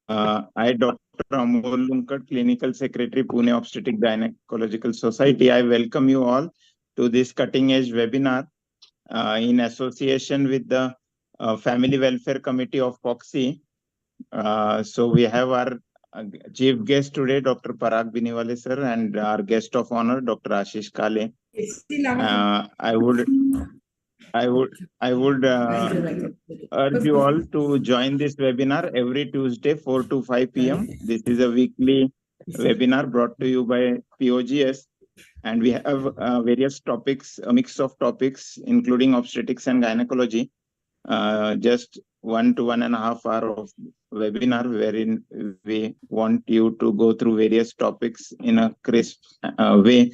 I, Dr. Amol Lunkad, Clinical Secretary, Pune Obstetric Gynecological Society. I welcome you all to this cutting-edge webinar in association with the Family Welfare Committee of POXI. So we have our chief guest today, Dr. Parag Biniwale sir, and our guest of honor, Dr. Ashish Kale. I would urge you all to join this webinar every Tuesday, 4 to 5 p.m. This is a weekly webinar brought to you by POGS, and we have various topics, a mix of topics, including obstetrics and gynecology. Just 1 to 1.5 hour of webinar, wherein we want you to go through various topics in a crisp way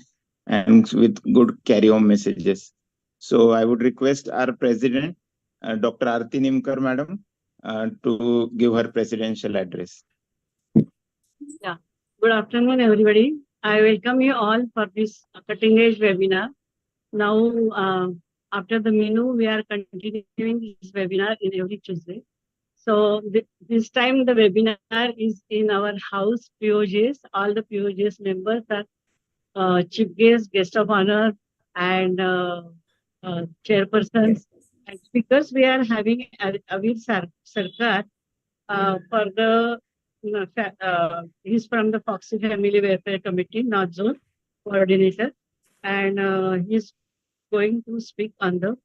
and with good carry-on messages. So I would request our president, Dr. Aarti Nimkar madam, to give her presidential address. Yeah. Good afternoon, everybody. I welcome you all for this cutting edge webinar. Now, after the menu, we are continuing this webinar in every Tuesday. So this time the webinar is in our house, POGS. All the POGS members are chief guest of honor, and chairpersons and speakers. We are having Avir Sarkar for the he's from the Foxy Family Welfare Committee, North Zone coordinator, and he's going to speak on the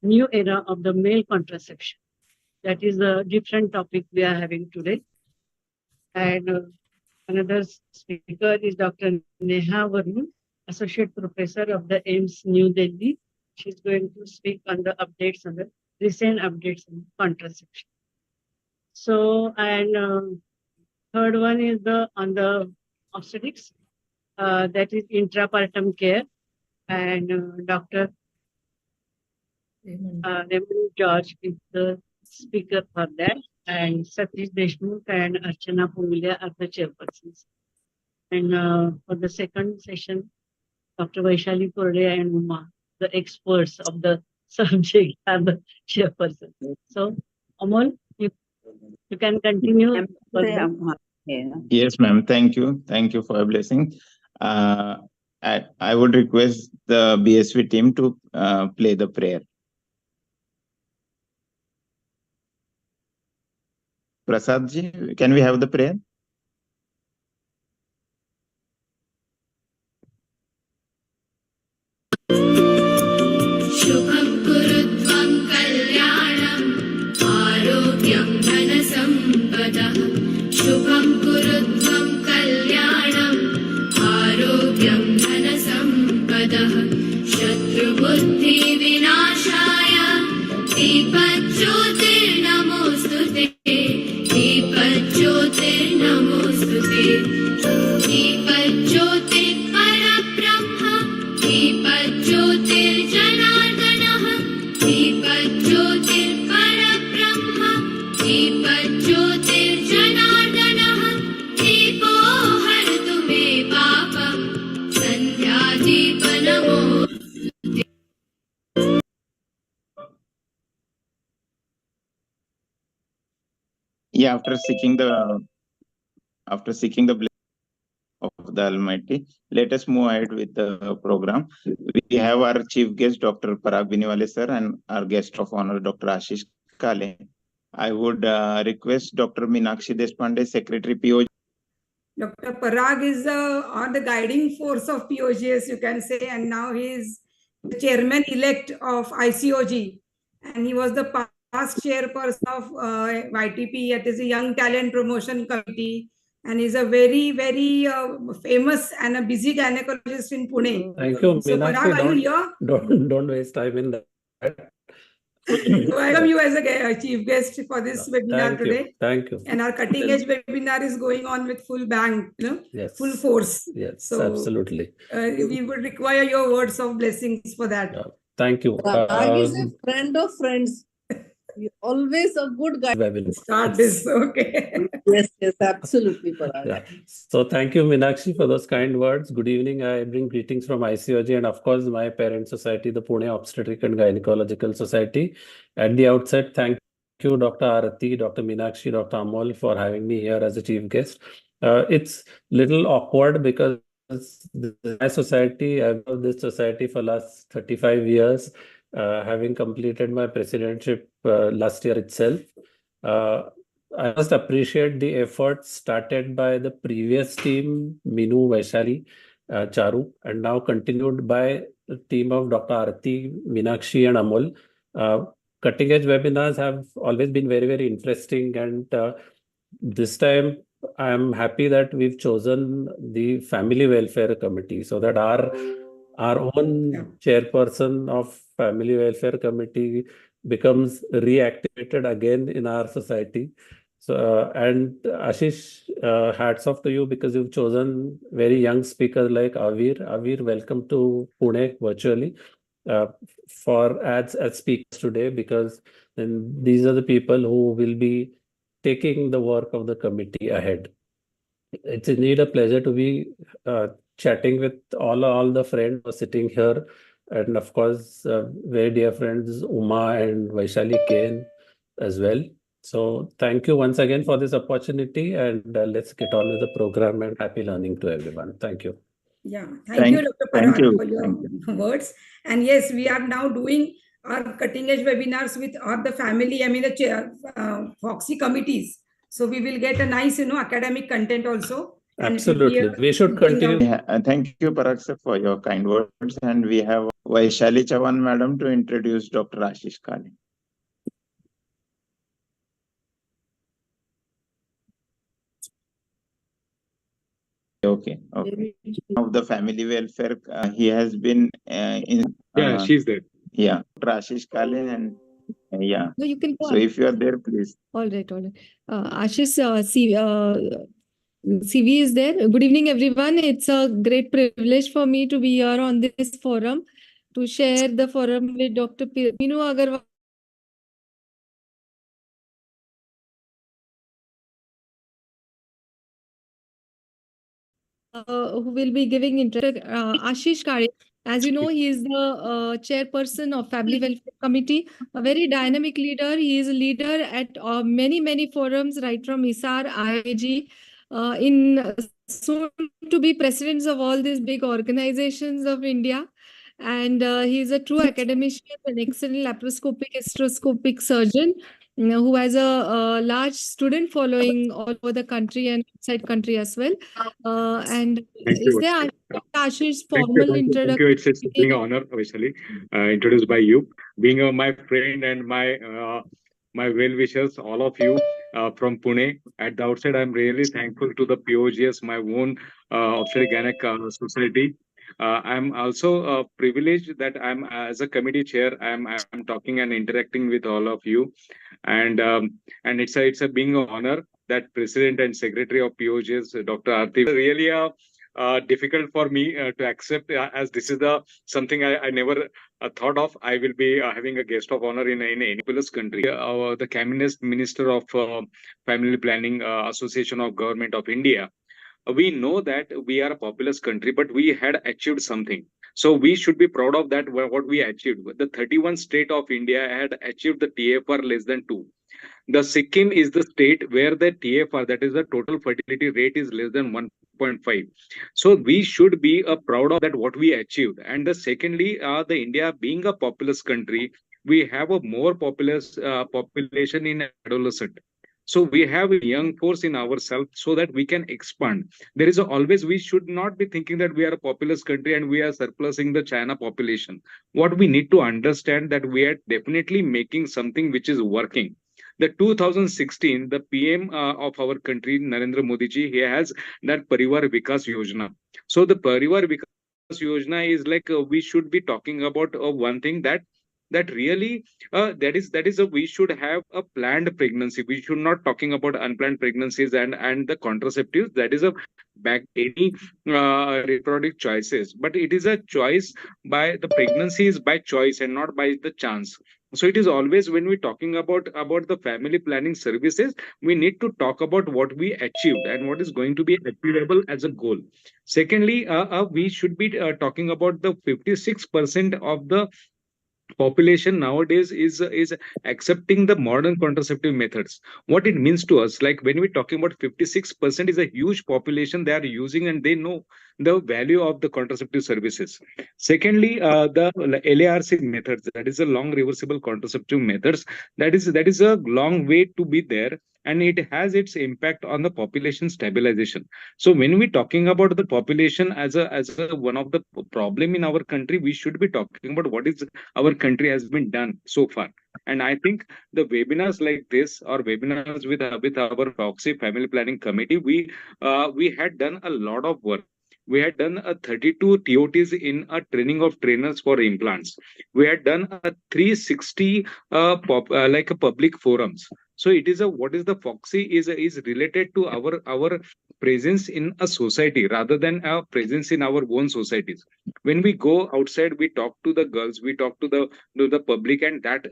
new era of the male contraception. That is a different topic we are having today. And another speaker is Dr. Neha Varun, Associate Professor of the AIIMS New Delhi. She's going to speak on the updates on the recent updates on contraception. So, and third one is on the obstetrics, that is intrapartum care, and Dr. Raymond George is the speaker for that, and Satish Deshmukh and Archana Pumilia are the chairpersons. And for the second session, Dr. Vaishali Korde and Uma, the experts of the subject, are the chairpersons. So, Amol, you can continue. Yes, ma'am. Thank you. Thank you for your blessing. I would request the BSV team to play the prayer. Prasad ji, can we have the prayer? Shubham kurutvam kalyanam arogyam dhanasampadah. Shubham kurutvam kalyanam arogyam dhanasampadah. Shatrubuddhi vinashaya dipajyotirnamostute. Dipajyotirnamostute. Dipajyotir parabrahma. Dipajyotirjanardanah. Dipajyotir parabrahma. Dipajyotirjanardanah. Dipo hartu me papam. Sandhyadeepa namo. Yeah, after seeking the blessing of the Almighty, let us move ahead with the program. We have our chief guest, Dr. Parag Biniwale sir, and our guest of honor, Dr. Ashish Kale. I would request Dr. Meenakshi Deshpande, Secretary POG. Dr. Parag is on the guiding force of POGS, you can say, and now he is the chairman-elect of ICOG, and he was the past chairperson of YTP, it is a Young Talent Promotion Committee, and he's a very, very famous and a busy gynecologist in Pune. Thank you, So Parag, are you here? Don't waste time in that. Welcome you as a chief guest for this webinar today. Thank you. And our cutting edge webinar is going on with full bang, Yes. full force. Yes, So, absolutely. We would require your words of blessings for that. Thank you. Parag is a friend of friends. You're always a good guy. Start this, okay. Yes, absolutely, Parag. Yeah. So thank you, Meenakshi, for those kind words. Good evening. I bring greetings from ICOG and, of course, my parent society, the Pune Obstetric and Gynecological Society. At the outset, thank you, Dr. Arati, Dr. Meenakshi, Dr. Amol, for having me here as a chief guest. It's little awkward because my society, I've known this society for last 35 years, having completed my presidentship last year itself. I must appreciate the efforts started by the previous team, Minu, Vaishali, Charu, and now continued by the team of Dr. Arati, Meenakshi, and Amol. Cutting edge webinars have always been very, very interesting. And this time, I'm happy that we've chosen the Family Welfare Committee so that our own chairperson of Family Welfare Committee becomes reactivated again in our society. So, and Ashish, hats off to you because you've chosen very young speakers like Avir. Avir, welcome to Pune virtually for as speakers today, because then these are the people who will be taking the work of the committee ahead. It's indeed a pleasure to be chatting with all the friends who are sitting here, and of course, very dear friends Uma and Vaishali Kane as well. So thank you once again for this opportunity, and let's get on with the program, and happy learning to everyone. Thank you. Yeah, thank you, Dr. Thank Parag, you. for your Thank words. And yes, we are now doing our cutting edge webinars with all the family, I mean, the Foxy committees. So we will get a nice, academic content also. And it will be Absolutely. We should bring continue. out- Yeah, thank you, Parag sir, for your kind words. And we have Vaishali Chavan madam to introduce Dr. Ashish Kale. Okay. Of the family welfare, he has been in. She's there. Yeah, Dr. Ashish Kale, and yeah. No, you can go So on. if you are there, please. All right, all right. Ashish, CV is there. Good evening, everyone. It's a great privilege for me to be here on this forum to share the forum with Dr. Minu Agarwal. Who will be giving Ashish Kale. As you know, he is the chairperson of Family Welfare Committee, a very dynamic leader. He is a leader at many forums, right from ISAR, IIG, in soon to be presidents of all these big organizations of India. And he is a true academician, an excellent laparoscopic, hysteroscopic surgeon who has a large student following all over the country and outside country as well. And Thank is you. there Ashish's Thank formal you. introduction? It's being an honor, Vaishali, introduced by you, being my friend and my well-wishers, all of you from Pune. At the outset, I'm really thankful to the POGS, my own Obstetric Society. I'm also privileged that I'm as a committee chair. I'm talking and interacting with all of you, and it's a being an honor that President and Secretary of POGS, Dr. Arti, really difficult for me to accept, as this is something I never thought of. I will be having a guest of honor in any populous country. The Cabinet Minister of Family Planning Association of Government of India. We know that we are a populous country, but we had achieved something. So we should be proud of that, what we achieved. The 31 state of India had achieved the TFR less than 2. The Sikkim is the state where the TFR, that is the total fertility rate, is less than 1.5. So we should be proud of that, what we achieved. And the secondly, the India being a populous country, we have a more population in adolescent. So we have a young force in ourselves so that we can expand. There is always, we should not be thinking that we are a populous country and we are surplusing the China population. What we need to understand that we are definitely making something which is working. The 2016, the PM of our country, Narendra Modi ji, he has that Parivar Vikas Yojana. So the Parivar Vikas Yojana is like we should be talking about one thing that really we should have a planned pregnancy. We should not talking about unplanned pregnancies and the contraceptives. That is a back any reproductive choices, but it is a choice by the pregnancy is by choice and not by the chance. So it is always when we talking about the family planning services, we need to talk about what we achieved and what is going to be achievable as a goal. Secondly, we should be talking about the 56% of the population nowadays is accepting the modern contraceptive methods. What it means to us, like when we're talking about 56% is a huge population they are using, and they know the value of the contraceptive services. Secondly, the LARC methods, that is a long reversible contraceptive methods, that is a long way to be there, and it has its impact on the population stabilization. So when we're talking about the population as a one of the problem in our country, we should be talking about what is our country has been done so far. And I think the webinars like this, or webinars with our Foxy Family Planning Committee, we had done a lot of work. We had done a 32 TOTs in a training of trainers for implants. We had done a 360 like a public forums. So it is a, what is the Foxy is related to our presence in a society rather than a presence in our own societies. When we go outside, we talk to the girls, we talk to the public, and that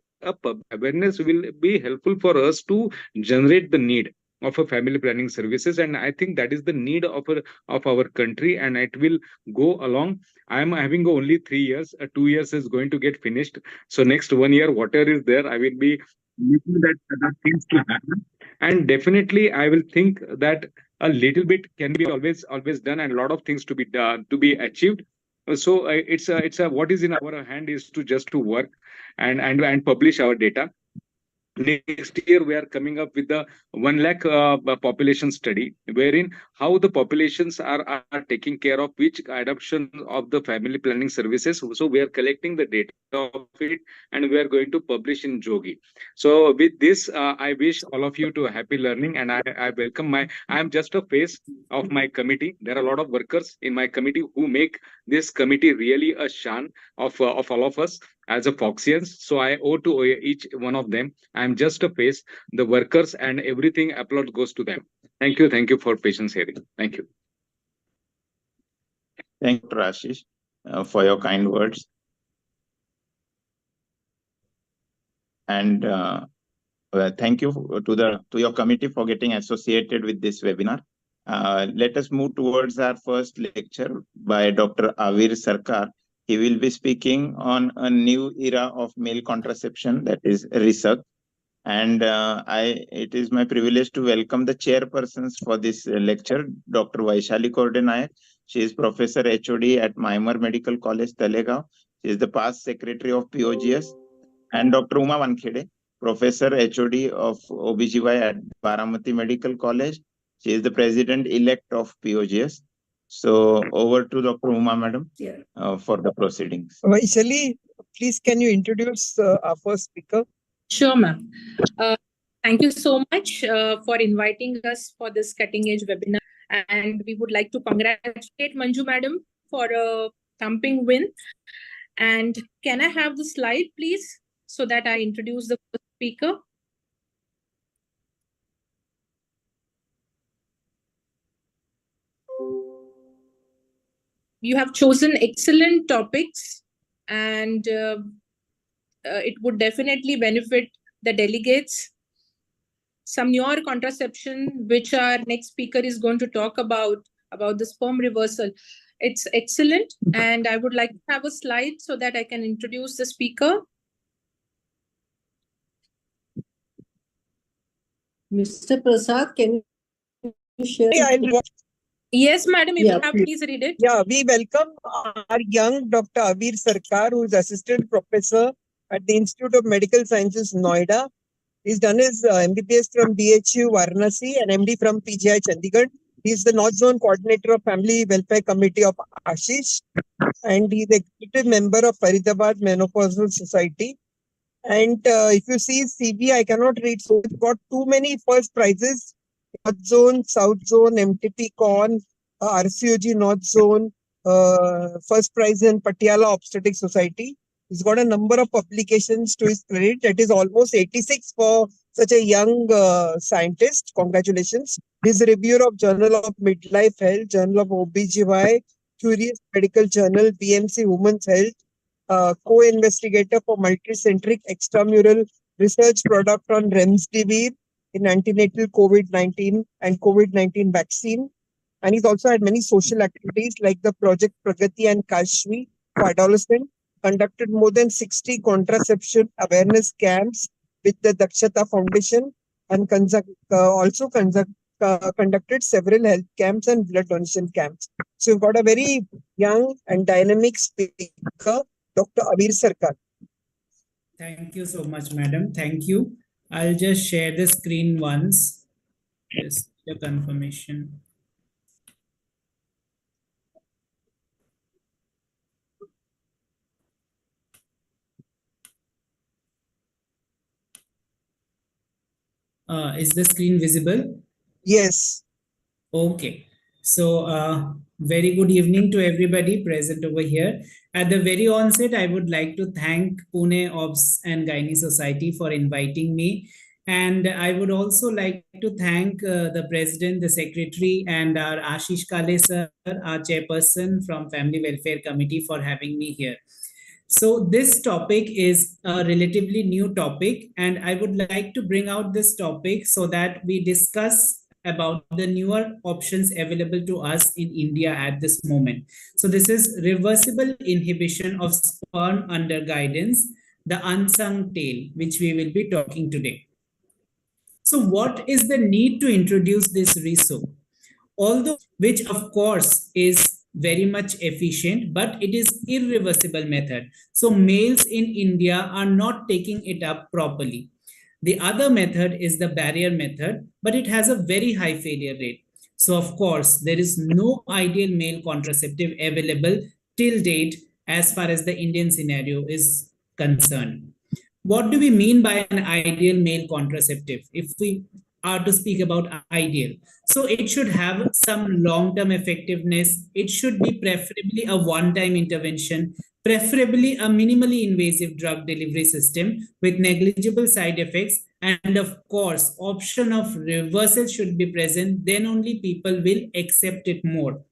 awareness will be helpful for us to generate the need of a family planning services. And I think that is the need of our country, and it will go along. I am having only 3 years. 2 years is going to get finished. So next 1 year, whatever is there, I will be making that things to happen. And definitely, I will think that a little bit can be always done, and a lot of things to be done, to be achieved. So it's a what is in our hand is to just to work and publish our data. Next year we are coming up with the 1 lakh population study, wherein how the populations are taking care of which adoption of the family planning services. So we are collecting the data of it, and we are going to publish in Jogi. So with this, I wish all of you to a happy learning, and I welcome I am just a face of my committee. There are a lot of workers in my committee who make this committee really a shan of all of us as a Foxians. So I owe to each one of them. I'm just a face, the workers, and everything applaud goes to them. Thank you for patience hearing. Thank you. Thank you, Ashish, for your kind words. And thank you to your committee for getting associated with this webinar. Let us move towards our first lecture by Dr. Avir Sarkar. He will be speaking on a new era of male contraception, that is research. And it is my privilege to welcome the chairpersons for this lecture, Dr. Vaishali Kordanayak. She is Professor HOD at Maimar Medical College, Talegaon. She is the past secretary of POGS. And Dr. Uma Wankhede, Professor HOD of OBGY at Baramati Medical College. She is the president-elect of POGS. So over to Dr. Uma, madam, for the proceedings. Vaishali, please can you introduce our first speaker? Sure, ma'am. Thank you so much for inviting us for this cutting-edge webinar. And we would like to congratulate Manju madam for a thumping win. And can I have the slide, please, so that I introduce the first speaker? You have chosen excellent topics, and it would definitely benefit the delegates. Some newer contraception, which our next speaker is going to talk about the sperm reversal. It's excellent, and I would like to have a slide so that I can introduce the speaker. Mr. Prasad, can you share? Yes, madam, if Yeah, you have, please read it. Yeah, we welcome our young Dr. Avir Sarkar, who is Assistant Professor at the Institute of Medical Sciences, Noida. He's done his MBBS from BHU Varanasi and MD from PGI Chandigarh. He's the North Zone Coordinator of Family Welfare Committee of Ashish, and he's the executive member of Faridabad Menopausal Society. And if you see his CV, I cannot read, so he's got too many first prizes. North Zone, South Zone, MTP Con, RCOG North Zone, first prize in Patiala Obstetric Society. He's got a number of publications to his credit. That is almost 86 for such a young scientist. Congratulations. He's a reviewer of Journal of Midlife Health, Journal of OBGY, Curious Medical Journal, BMC Women's Health, co-investigator for multicentric extramural research product on Remdesivir in antenatal COVID-19 and COVID-19 vaccine. And he's also had many social activities like the Project Pragati and Kashvi for adolescents, conducted more than 60 contraception awareness camps with the Dakshata Foundation and conducted several health camps and blood donation camps. So we've got a very young and dynamic speaker, Dr. Abir Sarkar. Thank you so much, madam. Thank you. I'll just share the screen once. Just the confirmation. Is the screen visible? Yes. Okay. So, very good evening to everybody present over here. At the very onset, I would like to thank Pune Obs and Gynae Society for inviting me. And I would also like to thank the President, the Secretary, and our Ashish Kale sir, our Chairperson from Family Welfare Committee for having me here. So this topic is a relatively new topic, and I would like to bring out this topic so that we discuss about the newer options available to us in India at this moment. So this is reversible inhibition of sperm under guidance, the unsung tale, which we will be talking today. So what is the need to introduce this RISO? Although, which of course is very much efficient, but it is irreversible method. So males in India are not taking it up properly. The other method is the barrier method, but it has a very high failure rate. So of course, there is no ideal male contraceptive available till date as far as the Indian scenario is concerned. What do we mean by an ideal male contraceptive? If we are to speak about ideal, so it should have some long-term effectiveness. It should be preferably a one-time intervention, preferably a minimally invasive drug delivery system with negligible side effects, and of course, option of reversal should be present. Then only people will accept it more.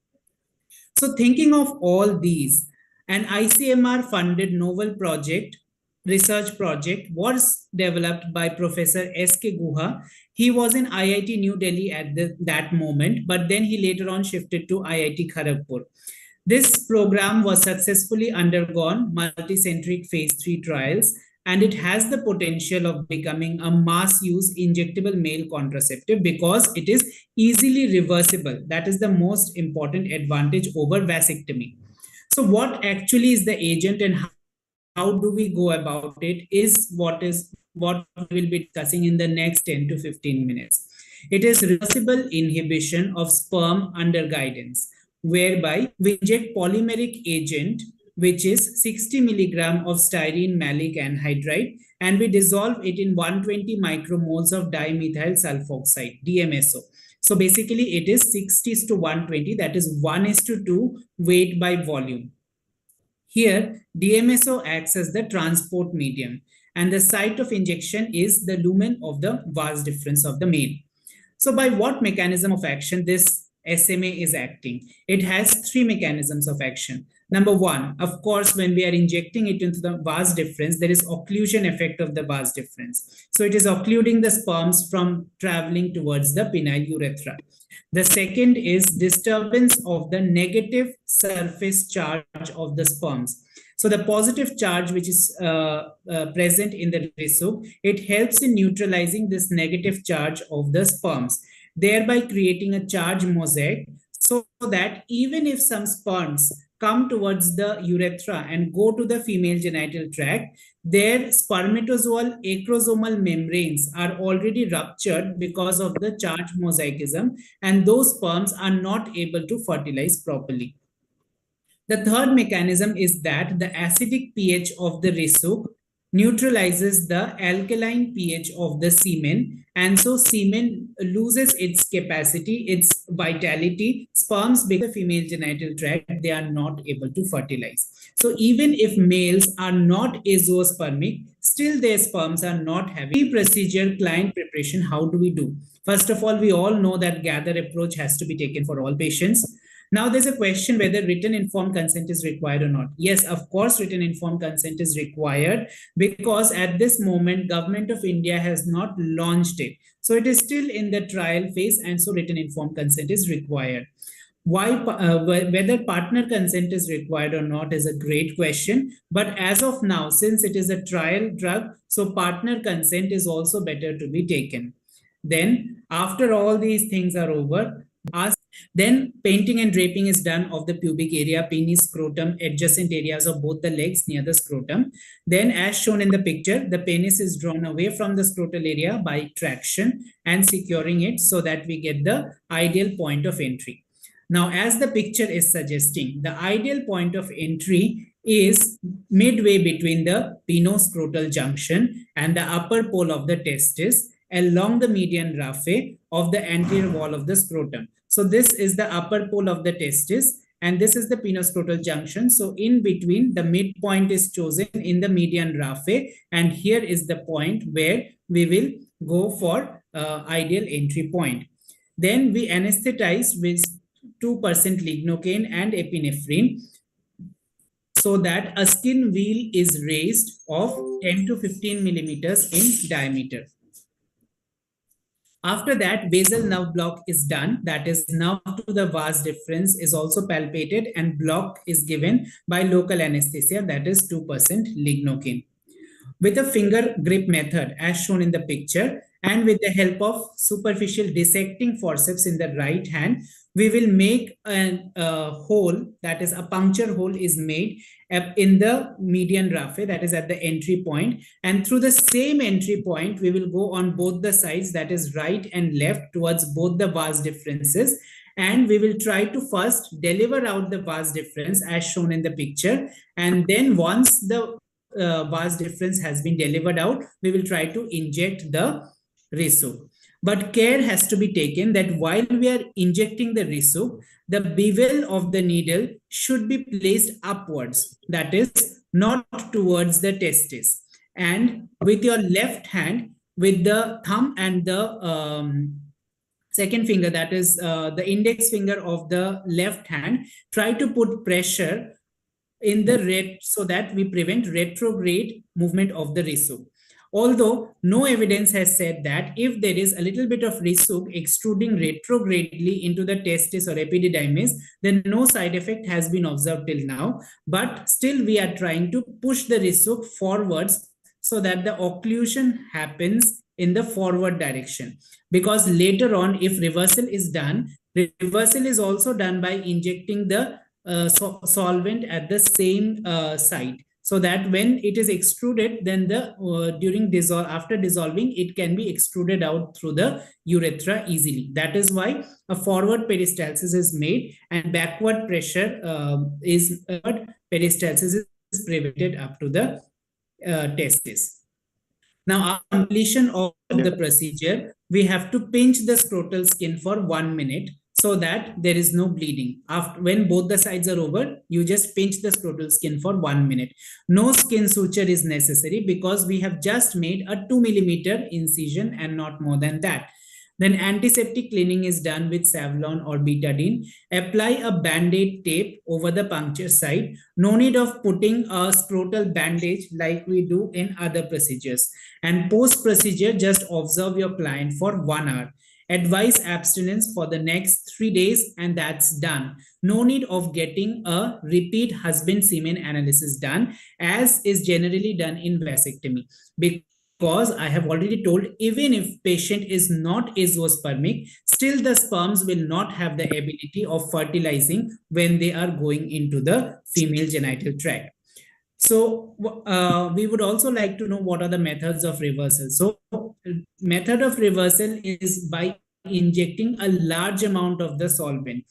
So thinking of all these, an ICMR-funded novel research project was developed by Professor S.K. Guha. He was in IIT New Delhi at that moment, but then he later on shifted to IIT Kharagpur. This program was successfully undergone multicentric phase 3 trials, and it has the potential of becoming a mass use injectable male contraceptive because it is easily reversible. That is the most important advantage over vasectomy. So what actually is the agent and how do we go about it is what we will be discussing in the next 10 to 15 minutes. It is reversible inhibition of sperm under guidance, whereby we inject polymeric agent, which is 60 milligram of styrene malic anhydride, and we dissolve it in 120 micromoles of dimethyl sulfoxide, DMSO. So basically it is 60:120, that is 1:2 weight by volume. Here, DMSO acts as the transport medium, and the site of injection is the lumen of the vas deferens of the male. So by what mechanism of action this SMA is acting? It has 3 mechanisms of action. Number one, of course, when we are injecting it into the vas deferens, there is occlusion effect of the vas deferens. So it is occluding the sperms from traveling towards the penile urethra. The second is disturbance of the negative surface charge of the sperms. So the positive charge which is present in the RISO, it helps in neutralizing this negative charge of the sperms, thereby creating a charge mosaic so that even if some sperms come towards the urethra and go to the female genital tract, their spermatozoal acrosomal membranes are already ruptured because of the charge mosaicism, and those sperms are not able to fertilize properly. The third mechanism is that the acidic pH of the RISO neutralizes the alkaline pH of the semen, and so semen loses its capacity, its vitality. Sperms become the female genital tract, they are not able to fertilize. So even if males are not azoospermic, still their sperms are not having. Procedure client preparation, how do we do? First of all, we all know that gather approach has to be taken for all patients. Now there's a question whether written informed consent is required or not. Yes, of course, written informed consent is required because at this moment, Government of India has not launched it. So it is still in the trial phase, and so written informed consent is required. whether partner consent is required or not is a great question. But as of now, since it is a trial drug, so partner consent is also better to be taken. Then after all these things are over, then painting and draping is done of the pubic area, penis, scrotum, adjacent areas of both the legs near the scrotum. Then as shown in the picture, the penis is drawn away from the scrotal area by traction and securing it so that we get the ideal point of entry. Now, as the picture is suggesting, the ideal point of entry is midway between the penoscrotal junction and the upper pole of the testis along the median raphe of the anterior wall of the scrotum. So this is the upper pole of the testis and this is the penoscrotal junction. So in between, the midpoint is chosen in the median raphe, and here is the point where we will go for ideal entry point. Then we anesthetize with 2% lignocaine and epinephrine so that a skin wheel is raised of 10 to 15 millimeters in diameter. After that, basal nerve block is done. That is, nerve to the vas deferens is also palpated and block is given by local anesthesia, that is 2% lignocaine. With a finger grip method as shown in the picture and with the help of superficial dissecting forceps in the right hand, we will make a hole, that is a puncture hole is made in the median raphe, that is at the entry point, and through the same entry point we will go on both the sides, that is right and left, towards both the vas deferences, and we will try to first deliver out the vas deferens as shown in the picture, and then once the vas deferens has been delivered out, we will try to inject the Risu. But care has to be taken that while we are injecting the Risu, the bevel of the needle should be placed upwards, that is not towards the testis. And with your left hand, with the thumb and the second finger, that is the index finger of the left hand, try to put pressure in the red so that we prevent retrograde movement of the Risu. Although no evidence has said that if there is a little bit of Risu extruding retrogradely into the testis or epididymis, then no side effect has been observed till now. But still we are trying to push the Risu forwards so that the occlusion happens in the forward direction. Because later on, if reversal is done, reversal is also done by injecting the solvent at the same site. So that when it is extruded, then the after dissolving, it can be extruded out through the urethra easily. That is why a forward peristalsis is made and backward pressure peristalsis is prevented up to the testis. Now, after completion of the procedure, we have to pinch the scrotal skin for 1 minute so that there is no bleeding. After, when both the sides are over, you just pinch the scrotal skin for 1 minute. No skin suture is necessary because we have just made a 2 millimeter incision and not more than that. Then antiseptic cleaning is done with Savlon or Betadine. Apply a band-aid tape over the puncture site. No need of putting a scrotal bandage like we do in other procedures. And post-procedure, just observe your client for 1 hour. Advise abstinence for the next 3 days and that's done. No need of getting a repeat husband semen analysis done as is generally done in vasectomy. Because I have already told, even if patient is not azoospermic, still the sperms will not have the ability of fertilizing when they are going into the female genital tract. So we would also like to know what are the methods of reversal. So method of reversal is by injecting a large amount of the solvent.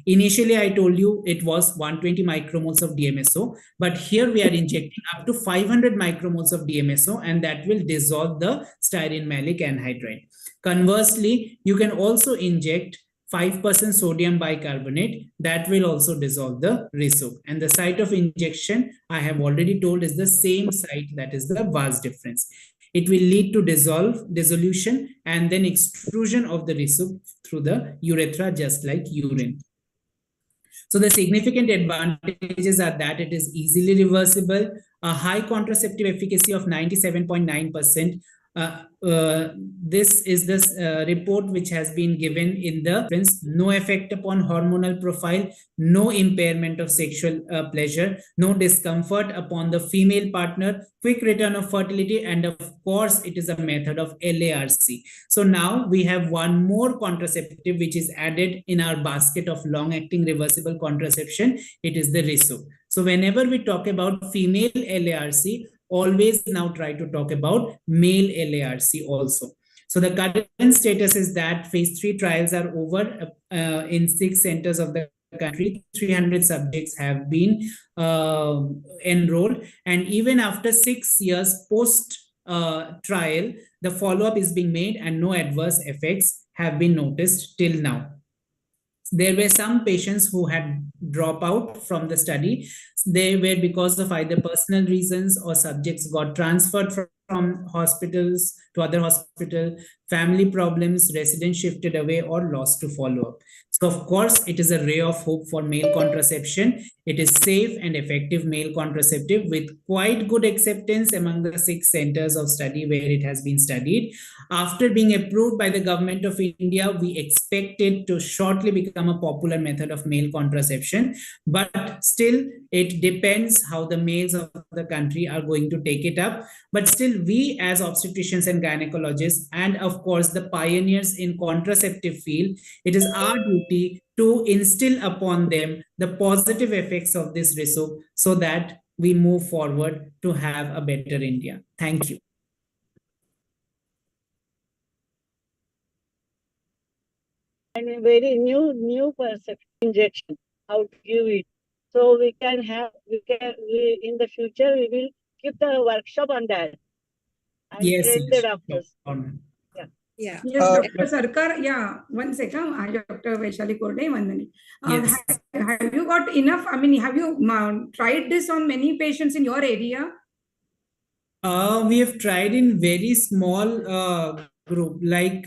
Initially, I told you it was 120 micromoles of DMSO, but here we are injecting up to 500 micromoles of DMSO and that will dissolve the styrene malic anhydride. Conversely, you can also inject 5% sodium bicarbonate that will also dissolve the Risu. And the site of injection, I have already told, is the same site, that is the vas deferens. It will lead to dissolution and then extrusion of the Risu through the urethra just like urine. So the significant advantages are that it is easily reversible, a high contraceptive efficacy of 97.9%, this is this report which has been given in the reference: no effect upon hormonal profile, no impairment of sexual pleasure, no discomfort upon the female partner, quick return of fertility, and of course, it is a method of LARC. So now we have one more contraceptive which is added in our basket of long-acting reversible contraception. It is the Riso. So whenever we talk about female LARC, always now try to talk about male LARC also. So the current status is that phase 3 trials are over in 6 centers of the country. 300 subjects have been enrolled, and even after 6 years post trial, the follow-up is being made and no adverse effects have been noticed till now. There were some patients who had dropped out from the study. They were because of either personal reasons or subjects got transferred from hospitals to other hospital, family problems, residents shifted away, or lost to follow-up. So of course, it is a ray of hope for male contraception. It is safe and effective male contraceptive with quite good acceptance among the 6 centers of study where it has been studied. After being approved by the government of India, we expect it to shortly become a popular method of male contraception. But still, it depends how the males of the country are going to take it up. But still, we as obstetricians and gynecologists, and of course the pioneers in contraceptive field, it is our duty to instill upon them the positive effects of this Riso so that we move forward to have a better India. Thank you. And a very new perception injection, how to give it. So we in the future we will keep the workshop on that. And Yes, train yes, the doctors. Yeah. Yes, Dr. Sarkar. Yeah, 1 second. Dr. Vaishali Korde, 1 minute. Yes. Have you got enough? I mean, have you tried this on many patients in your area? We have tried in very small group. Like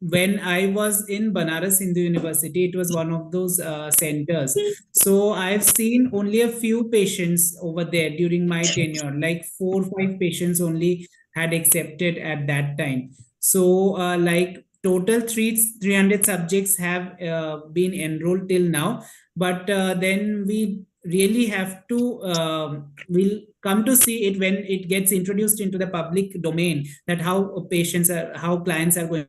when I was in Banaras Hindu University, it was one of those centers. So I've seen only a few patients over there during my tenure, like 4 or 5 patients only had accepted at that time. So like total 300 subjects have been enrolled till now, but then we really have to we'll come to see it when it gets introduced into the public domain, that how clients are going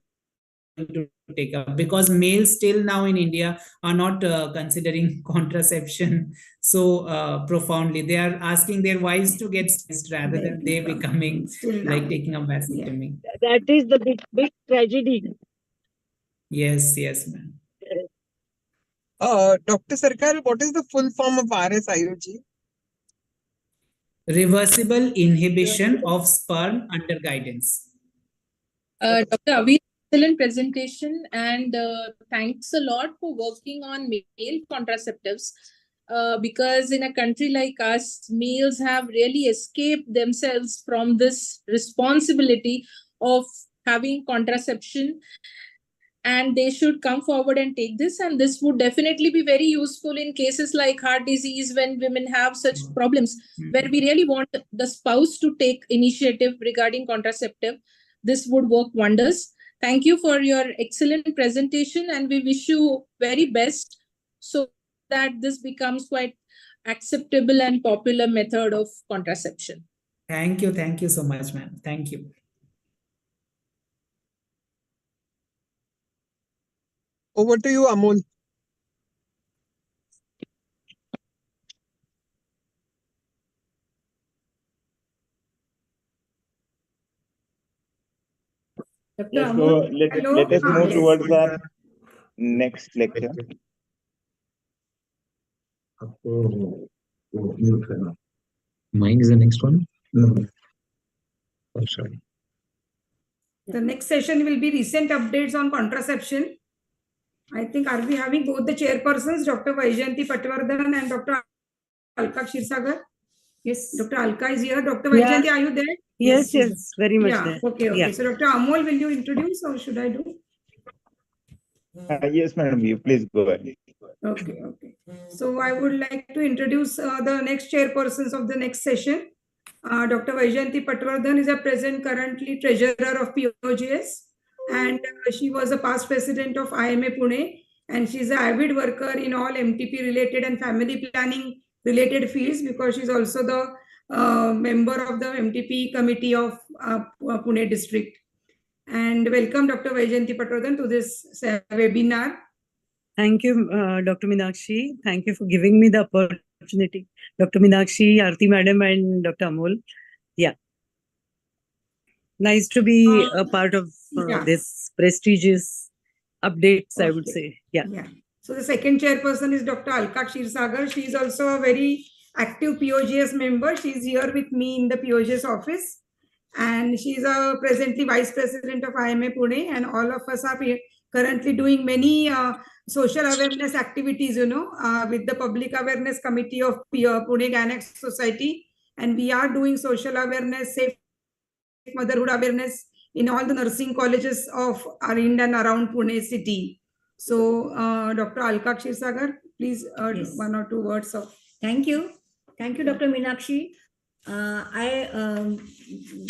to take up, because males still now in India are not considering contraception so profoundly. They are asking their wives to get stressed rather than they becoming like taking a vasectomy. That is the big tragedy. Yes, ma'am. Dr. Sarkar, what is the full form of RSIOG? Reversible inhibition of sperm under guidance. Dr. Avi, excellent presentation, and thanks a lot for working on male contraceptives, because in a country like us, males have really escaped themselves from this responsibility of having contraception, and they should come forward and take this, and this would definitely be very useful in cases like heart disease, when women have such problems where we really want the spouse to take initiative regarding contraceptive. This would work wonders. Thank you for your excellent presentation, and we wish you very best so that this becomes quite acceptable and popular method of contraception. Thank you so much, ma'am. Thank you. Over to you, Amol. Yes, so let us move towards our next lecture. Mine is the next one? No. Oh, sorry. The next session will be recent updates on contraception. I think, are we having both the chairpersons, Dr. Vaijayanti Patwardhan and Dr. Alka Kshirsagar? Yes, Dr. Alka is here. Dr. Vaijayanti, are you there? Yes, very much yeah. there. Okay. Yeah. So Dr. Amol, will you introduce or should I do? Yes, madam, you please go ahead. Okay. So I would like to introduce the next chairpersons of the next session. Dr. Vaijayanti Patwardhan is a present currently treasurer of POGS, and she was a past president of IMA Pune, and she's an avid worker in all MTP related and family planning related fields because she's also the member of the MTP committee of Pune district. And welcome Dr. Vaijayanti Patwardhan to this webinar. Thank you, Dr. Meenakshi. Thank you for giving me the opportunity. Dr. Meenakshi, Aarti Madam, and Dr. Amol. Yeah. Nice to be a part of yeah. this prestigious updates, I would Okay. say. Yeah. Yeah. So the second chairperson is Dr. Alka Kshirsagar. She is also a very active POGS member. She is here with me in the POGS office. And she is presently vice president of IMA Pune. And all of us are currently doing many social awareness activities, with the Public Awareness Committee of Pune Gynec Society. And we are doing social awareness, safe motherhood awareness in all the nursing colleges of in and around Pune city. So, Dr. Alka Kshirsagar, please Yes. 1 or 2 words of. Thank you. Thank you, Dr. Meenakshi. I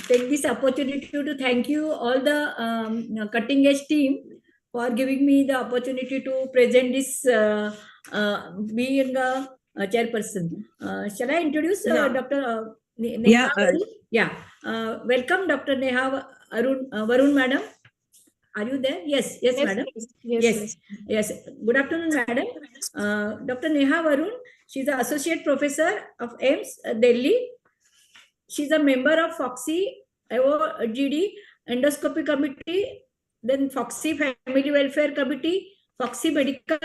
take this opportunity to thank you all the cutting edge team for giving me the opportunity to present this being a chairperson. Shall I introduce Yeah. Dr. Neha? Yeah, Varun? Yeah. Welcome, Dr. Neha Varun, madam. Are you there? Yes, yes, madam. Yes. Good afternoon, madam. Dr. Neha Varun, she's an associate professor of AIIMS, Delhi. She's a member of FOXY, AOGD, Endoscopy Committee, then FOXY Family Welfare Committee, FOXY Medical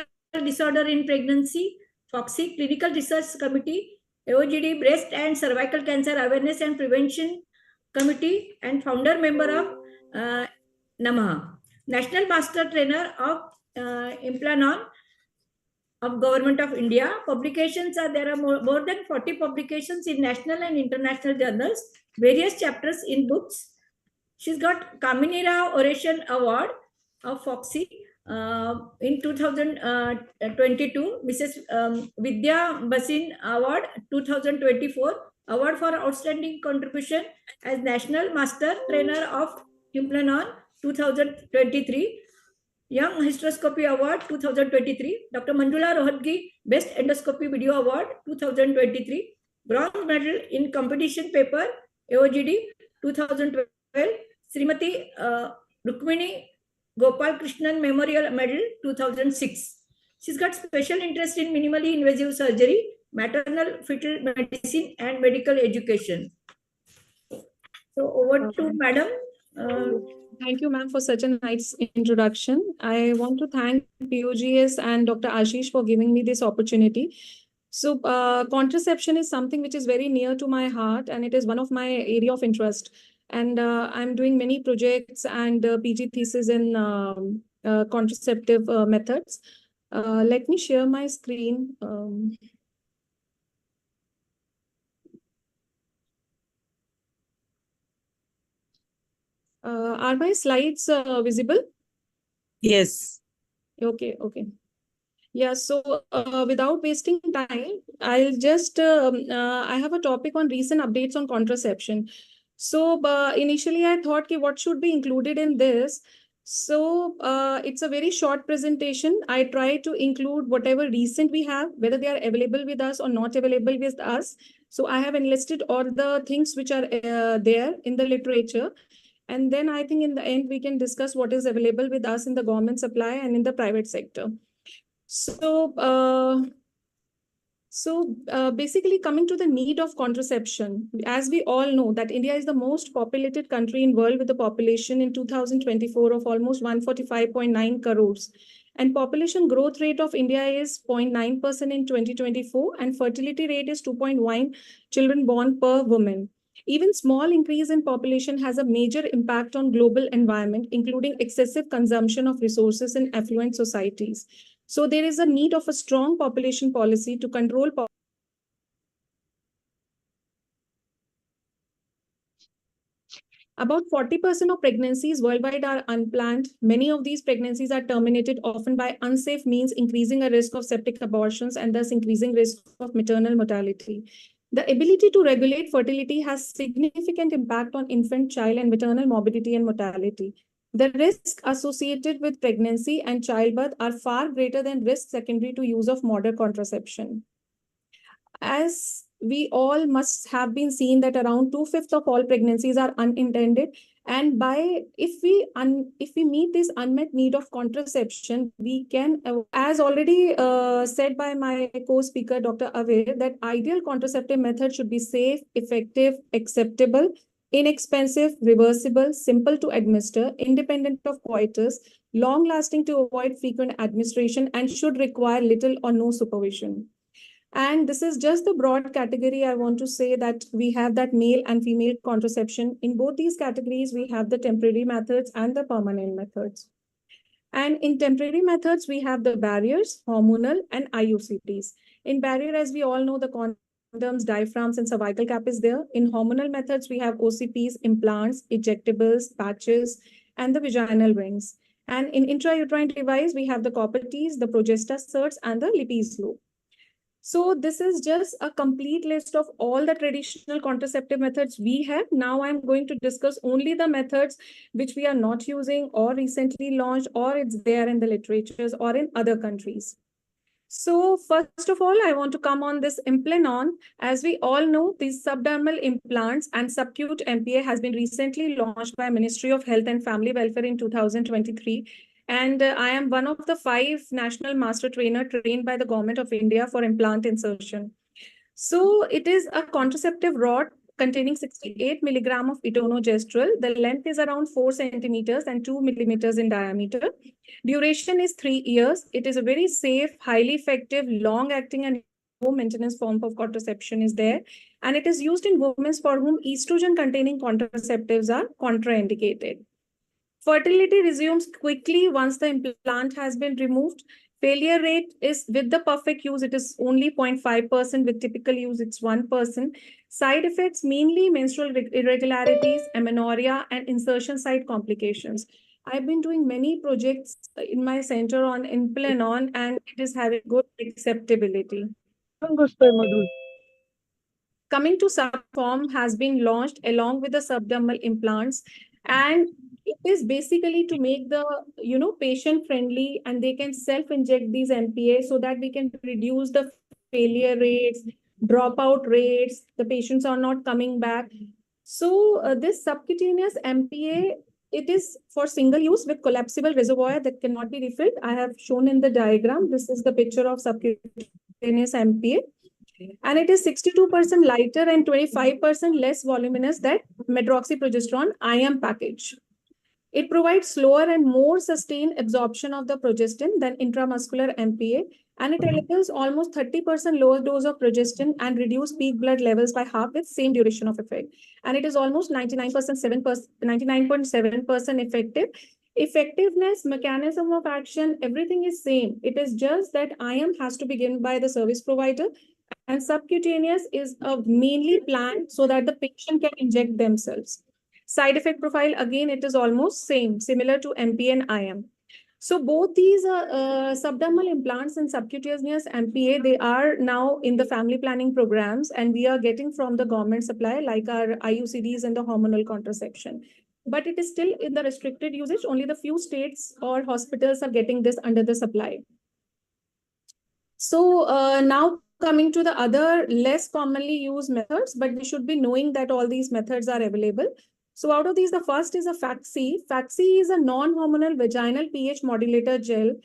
Disorder in Pregnancy, FOXY Clinical Research Committee, AOGD Breast and Cervical Cancer Awareness and Prevention Committee, and founder member of NAMAHA. National Master Trainer of Implanon of Government of India. Publications are there are more than 40 publications in national and international journals, various chapters in books. She's got Kamini Rao Oration Award of FOXY in 2022, Mrs. Vidya Basin Award 2024, Award for Outstanding Contribution as National Master Trainer of Implanon 2023, Young Hysteroscopy Award 2023, Dr. Manjula Rohatgi Best Endoscopy Video Award 2023, Bronze Medal in Competition Paper AOGD 2012, Srimati Rukmini Gopal Krishnan Memorial Medal 2006. She's got special interest in minimally invasive surgery, maternal fetal medicine, and medical education. So over to Madam. Thank you, ma'am, for such a nice introduction. I want to thank POGS and Dr. Ashish for giving me this opportunity. So, contraception is something which is very near to my heart, and it is one of my area of interest. And I'm doing many projects and PG thesis in contraceptive methods. Let me share my screen. Are my slides visible? Yes. Okay. Yeah, so without wasting time, I'll just, I have a topic on recent updates on contraception. So initially I thought, what should be included in this? So it's a very short presentation. I try to include whatever recent we have, whether they are available with us or not available with us. So I have enlisted all the things which are there in the literature. And then I think in the end, we can discuss what is available with us in the government supply and in the private sector. So, basically coming to the need of contraception, as we all know that India is the most populated country in world with a population in 2024 of almost 145.9 crores. And population growth rate of India is 0.9% in 2024 and fertility rate is 2.1 children born per woman. Even small increase in population has a major impact on global environment, including excessive consumption of resources in affluent societies. So there is a need of a strong population policy to control About 40% of pregnancies worldwide are unplanned. Many of these pregnancies are terminated often by unsafe means, increasing a risk of septic abortions and thus increasing risk of maternal mortality. The ability to regulate fertility has significant impact on infant, child, and maternal morbidity and mortality. The risks associated with pregnancy and childbirth are far greater than risks secondary to use of modern contraception. As we all must have been seen that around 2/5 of all pregnancies are unintended, and if we meet this unmet need of contraception, we can, as already said by my co-speaker Dr. Avir, that ideal contraceptive method should be safe, effective, acceptable, inexpensive, reversible, simple to administer, independent of coitus, long-lasting to avoid frequent administration, and should require little or no supervision. And this is just the broad category. I want to say that we have that male and female contraception. In both these categories, we have the temporary methods and the permanent methods. And in temporary methods, we have the barriers, hormonal, and IUCDs. In barrier, as we all know, the condoms, diaphragms, and cervical cap is there. In hormonal methods, we have OCPs, implants, ejectables, patches, and the vaginal rings. And in intrauterine device, we have the copper tees, the progesta certs, and the Lippes loop. So this is just a complete list of all the traditional contraceptive methods we have. Now I'm going to discuss only the methods which we are not using or recently launched, or it's there in the literatures or in other countries. So first of all, I want to come on this Implanon. As we all know, these subdermal implants and subcute MPA has been recently launched by Ministry of Health and Family Welfare in 2023. And I am one of the 5 national master trainer trained by the Government of India for implant insertion. So it is a contraceptive rod containing 68 milligram of etonogestrel. The length is around 4 centimeters and 2 millimeters in diameter. Duration is 3 years. It is a very safe, highly effective, long-acting and low maintenance form of contraception is there. And it is used in women for whom estrogen-containing contraceptives are contraindicated. Fertility resumes quickly once the implant has been removed. Failure rate is, with the perfect use, it is only 0.5%. With typical use, it's 1%. Side effects, mainly menstrual irregularities, amenorrhea, and insertion site complications. I've been doing many projects in my center on Implanon, and it is having good acceptability. Coming to Subform has been launched along with the subdermal implants, and it is basically to make the patient friendly, and they can self-inject these MPA so that we can reduce the failure rates, dropout rates, the patients are not coming back. So this subcutaneous MPA, it is for single use with collapsible reservoir that cannot be refilled. I have shown in the diagram. This is the picture of subcutaneous MPA. And it is 62% lighter and 25% less voluminous than medroxyprogesterone IM package. It provides slower and more sustained absorption of the progestin than intramuscular MPA, and it enables almost 30% lower dose of progestin and reduce peak blood levels by half with same duration of effect. And it is almost 99.7% effective. Effectiveness, mechanism of action, everything is same. It is just that IM has to be given by the service provider, and subcutaneous is mainly planned so that the patient can inject themselves. Side effect profile, again, it is almost similar to MP and IM. So both these subdermal implants and subcutaneous MPA, they are now in the family planning programs, and we are getting from the government supply like our IUCDs and the hormonal contraception. But it is still in the restricted usage. Only the few states or hospitals are getting this under the supply. So now coming to the other less commonly used methods, but we should be knowing that all these methods are available. So out of these, the first is a FACSI. FACSI is a non-hormonal vaginal pH modulator gel,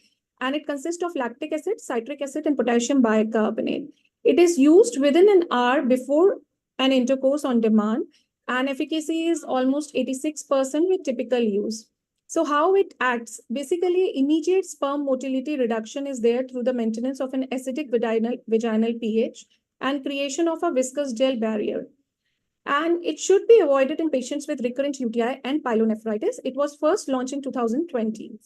and it consists of lactic acid, citric acid, and potassium bicarbonate. It is used within an hour before an intercourse on demand, and efficacy is almost 86% with typical use. So how it acts? Basically, immediate sperm motility reduction is there through the maintenance of an acidic vaginal pH and creation of a viscous gel barrier. And it should be avoided in patients with recurrent UTI and pyelonephritis. It was first launched in 2020.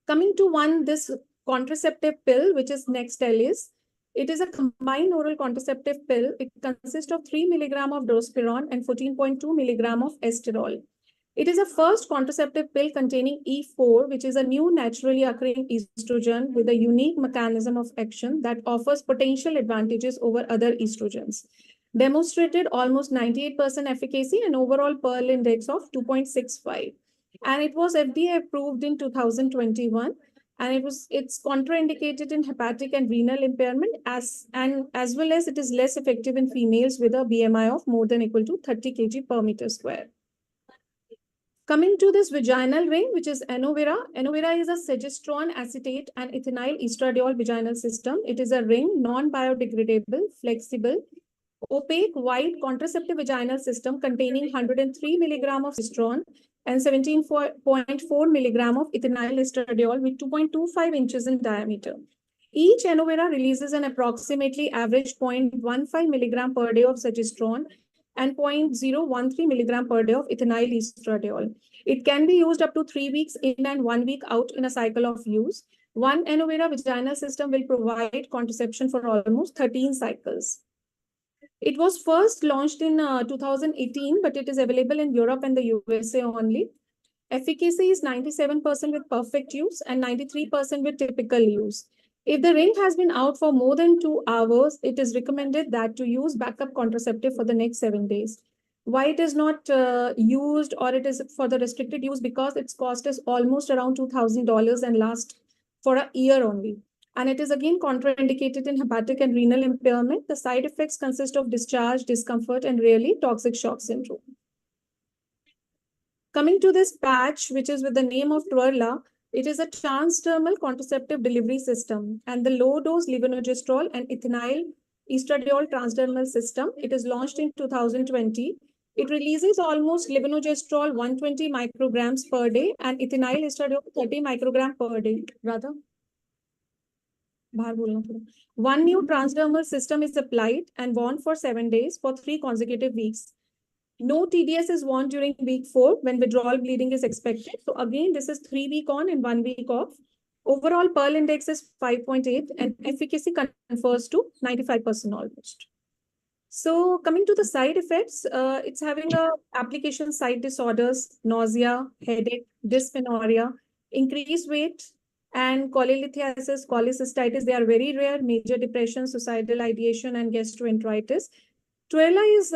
Coming to this contraceptive pill, which is Nextstellis. It is a combined oral contraceptive pill. It consists of 3 milligram of drospiron and 14.2 milligram of esterol. It is a first contraceptive pill containing E4, which is a new naturally occurring estrogen with a unique mechanism of action that offers potential advantages over other estrogens. Demonstrated almost 98% efficacy and overall Pearl index of 2.65. And it was FDA approved in 2021. And it's contraindicated in hepatic and renal impairment as well as it is less effective in females with a BMI of more than equal to 30 kg per meter square. Coming to this vaginal ring, which is Aloe Vera. Aloe Vera is a progesterone acetate and ethinyl estradiol vaginal system. It is a ring, non-biodegradable, flexible, opaque, white contraceptive vaginal system containing 103 milligram of progesterone and 17.4 milligram of ethinyl estradiol with 2.25 inches in diameter. Each aloe vera releases an approximately average 0.15 milligram per day of progesterone and 0.013 milligram per day of ethinyl estradiol. It can be used up to 3 weeks in and 1 week out in a cycle of use. One aloe vera vaginal system will provide contraception for almost 13 cycles. It was first launched in 2018, but it is available in Europe and the USA only. Efficacy is 97% with perfect use and 93% with typical use. If the ring has been out for more than 2 hours, it is recommended that to use backup contraceptive for the next 7 days. Why it is not used or it is for the restricted use? Because its cost is almost around $2,000 and lasts for a year only. And it is again contraindicated in hepatic and renal impairment. The side effects consist of discharge, discomfort, and rarely toxic shock syndrome. Coming to this patch, which is with the name of Twirla, it is a transdermal contraceptive delivery system and the low-dose levonorgestrel and ethinyl estradiol transdermal system. It is launched in 2020. It releases almost levonorgestrel 120 micrograms per day and ethinyl estradiol 30 microgram per day. Rather, one new transdermal system is applied and worn for 7 days for 3 consecutive weeks. No TDS is worn during week 4 when withdrawal bleeding is expected. So again, this is 3 week on and 1 week off. Overall Pearl index is 5.8 and efficacy confers to 95% almost. So coming to the side effects, it's having a application site disorders, nausea, headache, dysmenorrhea, increased weight, and cholelithiasis, cholecystitis. They are very rare. Major depression, suicidal ideation, and gastroenteritis. Twirla is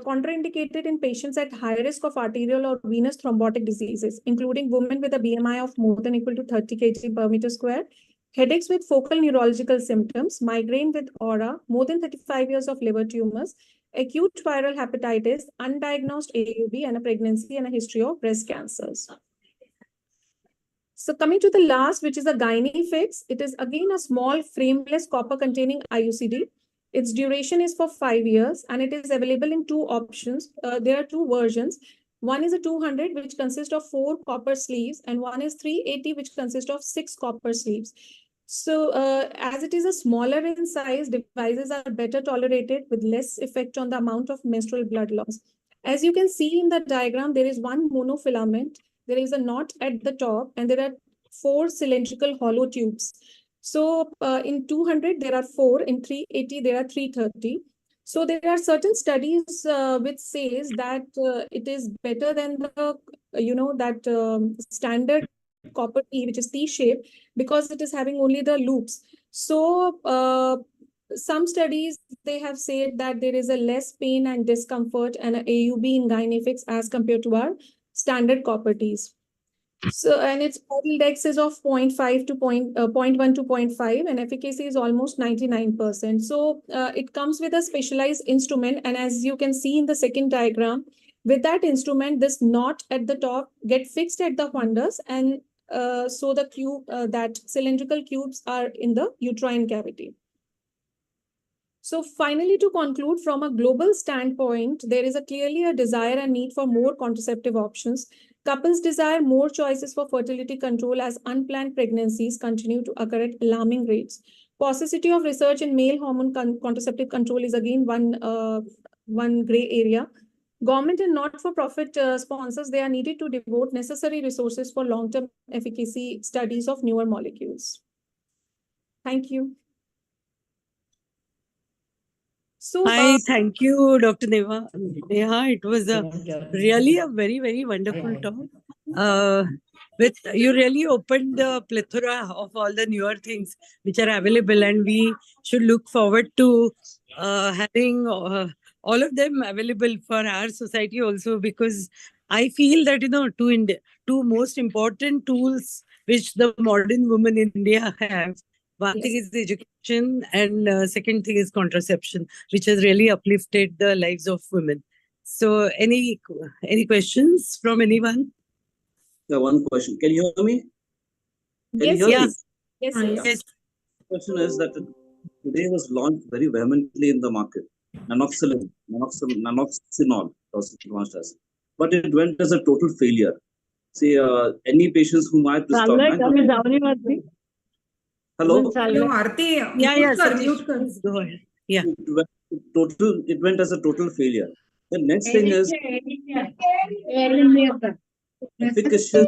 contraindicated in patients at high risk of arterial or venous thrombotic diseases, including women with a BMI of more than equal to 30 kg per meter square, headaches with focal neurological symptoms, migraine with aura, more than 35 years of liver tumors, acute viral hepatitis, undiagnosed AUB, and a pregnancy and a history of breast cancers. So coming to the last, which is a Gynaefix, it is again a small frameless copper-containing IUCD. Its duration is for 5 years and it is available in 2 options. There are 2 versions. One is a 200, which consists of 4 copper sleeves, and one is 380, which consists of 6 copper sleeves. So as it is a smaller in size, devices are better tolerated with less effect on the amount of menstrual blood loss. As you can see in the diagram, there is one monofilament, there is a knot at the top, and there are 4 cylindrical hollow tubes. So in 200, there are 4, in 380, there are 330. So there are certain studies which says that it is better than the, standard copper T, which is T-shaped, because it is having only the loops. So some studies, they have said that there is a less pain and discomfort and an AUB in Gynaefix as compared to our standard copper Ts. So, and its index is of 0.1 to 0.5 and efficacy is almost 99%. So it comes with a specialized instrument. And as you can see in the second diagram, with that instrument, this knot at the top get fixed at the fundus. And so the cube, that cylindrical cubes are in the uterine cavity. So finally, to conclude, from a global standpoint, there is clearly a desire and need for more contraceptive options. Couples desire more choices for fertility control as unplanned pregnancies continue to occur at alarming rates. Paucity of research in male hormone contraceptive control is again one gray area. Government and not-for-profit sponsors, they are needed to devote necessary resources for long-term efficacy studies of newer molecules. Thank you. So, Thank you, Dr. Neha. It was really a very, very wonderful talk. You really opened the plethora of all the newer things which are available, and we should look forward to having all of them available for our society also, because I feel that two most important tools which the modern women in India have. One thing is the education, and second thing is contraception, which has really uplifted the lives of women. So, any questions from anyone? Yeah, one question. Can you hear me? Can yes, you hear me? yes. Yes. The question is that today was launched very vehemently in the market. Naloxone was launched as, but it went as a total failure. See, any patients whom I prescribed. Hello. Hello, Aarti. Yeah, Mute kar. Go ahead. Yeah. It went as a total failure. The next thing is efficacious.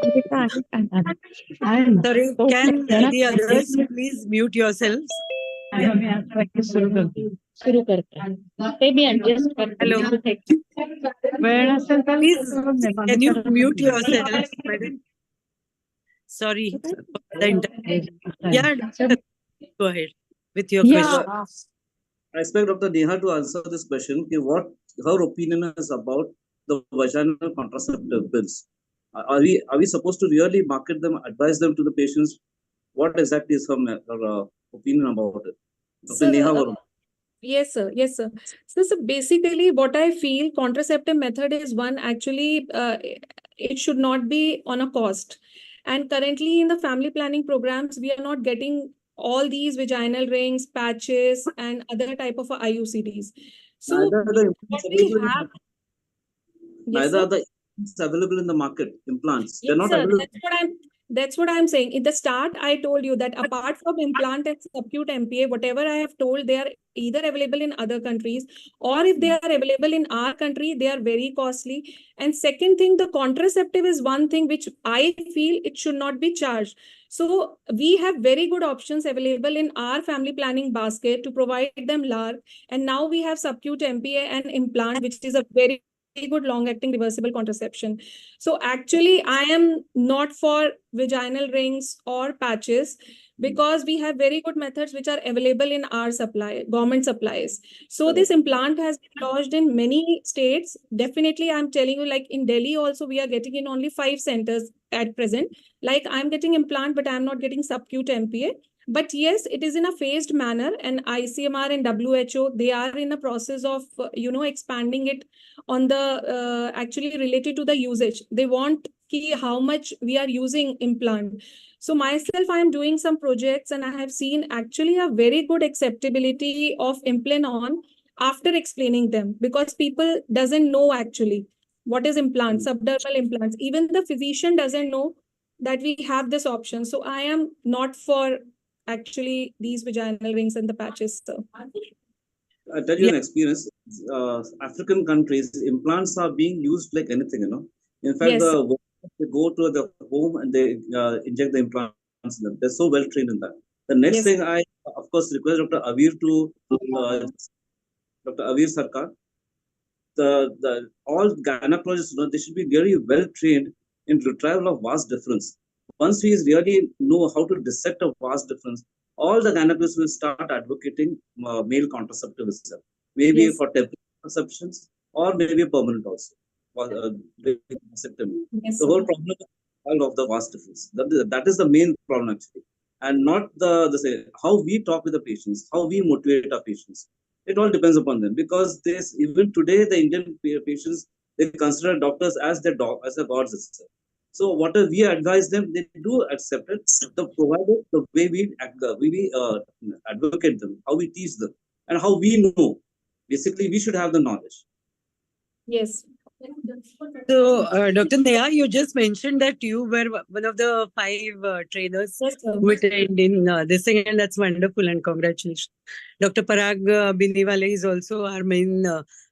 Sorry, can the others please mute yourselves? Hello. Please, can you mute yourself, madam? Sorry. Yeah, go ahead with your question. I expect Dr. Neha to answer this question. What her opinion is about the vaginal contraceptive pills. Are we supposed to really market them, advise them to the patients? What exactly is her opinion about it? Dr. Neha Varun. Yes, sir. Yes, sir. So basically, what I feel contraceptive method is one, actually, it should not be on a cost. And currently in the family planning programs, we are not getting all these vaginal rings, patches, and other type of IUCDs. So what we have. Neither are the implants available in the market. Implants. They're Yes, not sir. available. That's what I'm saying. In the start, I told you that apart from implant and subcute MPA, whatever I have told, they are either available in other countries, or if they are available in our country, they are very costly. And second thing, the contraceptive is one thing which I feel it should not be charged. So we have very good options available in our family planning basket to provide them LARC. And now we have subcute MPA and implant, which is a very good long-acting reversible contraception. So actually, I am not for vaginal rings or patches, because we have very good methods which are available in our government supplies. So this implant has been launched in many states. Definitely, I'm telling you, like in Delhi also, we are getting in only 5 centers at present. Like I'm getting implant, but I'm not getting subcute MPA. But yes, it is in a phased manner, and ICMR and WHO, they are in a process of, expanding it on the actually related to the usage. They want how much we are using implant. So myself, I am doing some projects, and I have seen actually a very good acceptability of implant on after explaining them, because people doesn't know actually what is implant, subdermal implants. Even the physician doesn't know that we have this option. So I am not for actually these vaginal rings and the patches. So I tell you an experience. African countries, implants are being used like anything, In fact, Yes. They go to the home and they inject the implants in them. They're so well trained in that. The next Yes. thing I, of course, request Dr. Avir Dr. Avir Sarkar. All gynecologists, they should be very well trained in retrieval of vas difference. Once we really know how to dissect a vas difference, all the gynecologists will start advocating male contraceptive itself. Maybe Yes. for temporary conceptions or maybe permanent also. Vasectomy. Yes, The whole sir. problem of the vas difference. That is the main problem actually, and not the how we talk with the patients, how we motivate our patients. It all depends upon them, because even today the Indian patients, they consider doctors as their gods itself. So whatever we advise them, they do accept it. Provided the way we advocate them, how we teach them, and how we know. Basically, we should have the knowledge. Yes. So, Dr. Neha, you just mentioned that you were one of the 5 trainers who trained in this thing, and that's wonderful, and congratulations. Dr. Parag Biniwale is also our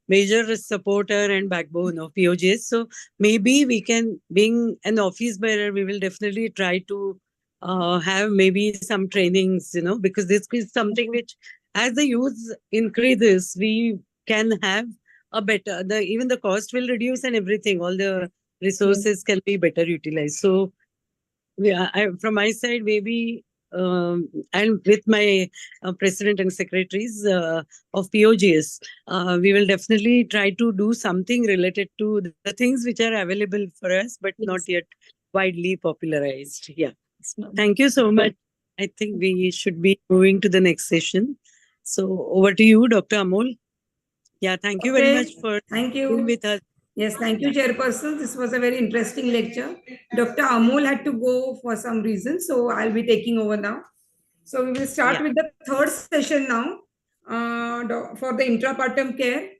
major supporter and backbone of POJs. So maybe we can, being an office bearer, we will definitely try to have maybe some trainings, because this is something which as the use increases, we can have a better, even the cost will reduce and everything, all the resources can be better utilized. So from my side, maybe, and with my president and secretaries of POGS, we will definitely try to do something related to the things which are available for us, but not yet widely popularized. Yeah. Thank you so much. I think we should be moving to the next session. So over to you, Dr. Amol. Yeah, thank you very Okay. much for Thank you. being with us. Yes, thank you, Chairperson. This was a very interesting lecture. Dr. Amol had to go for some reason, so I'll be taking over now. So we will start with the third session now for the intrapartum care.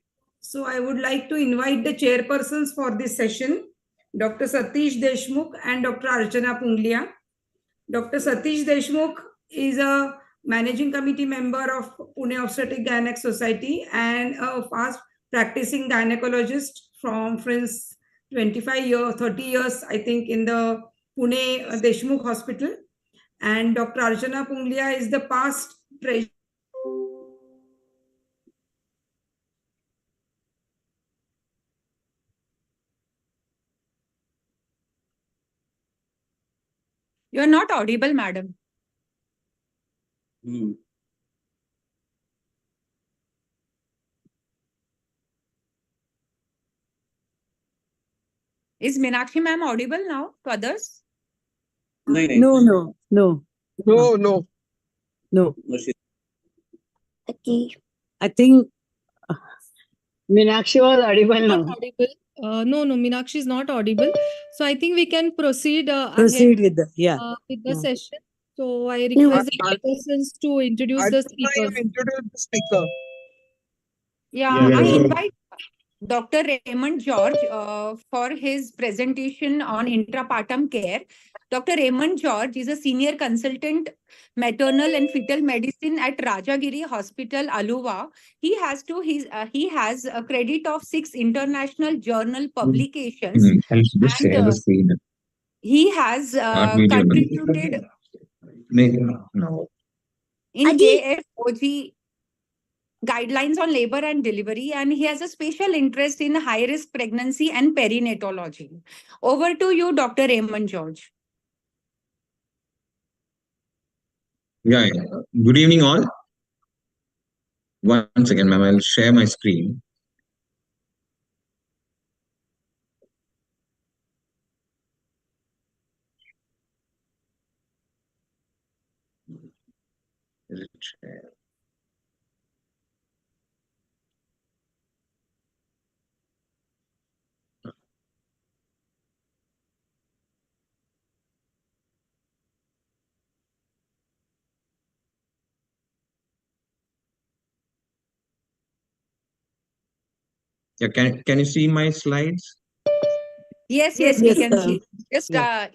So I would like to invite the chairpersons for this session, Dr. Satish Deshmukh and Dr. Archana Punglia. Dr. Satish Deshmukh is a managing committee member of Pune Obstetric Gynec Society and a fast practicing gynecologist from 25 years, 30 years, I think, in the Pune Deshmukh Hospital. And Dr. Archana Punglia is the past treasurer. You are not audible, madam. Is Meenakshi ma'am audible now to others? No. Okay. I think Meenakshi was audible Not now. audible. No, Meenakshi is not audible. So I think we can proceed Proceed ahead with with the session. So I No. request the persons to introduce the speakers. Introduce the speaker. Yeah, Yeah, I so- invite Dr. Raymond George for his presentation on intrapartum care. Dr. Raymond George is a senior consultant maternal and fetal medicine at Rajagiri Hospital, Aluva. He has a credit of 6 international journal publications. Help just And, share the screen. He has contributed No. in JFOG guidelines on labor and delivery, and he has a special interest in high-risk pregnancy and perinatology. Over to you, Dr. Raymond George. Yeah. Good evening, all. Once again, ma'am, I'll share my screen. Is it share? Yeah, can you see my slides? Yes, we can see. Just Yeah,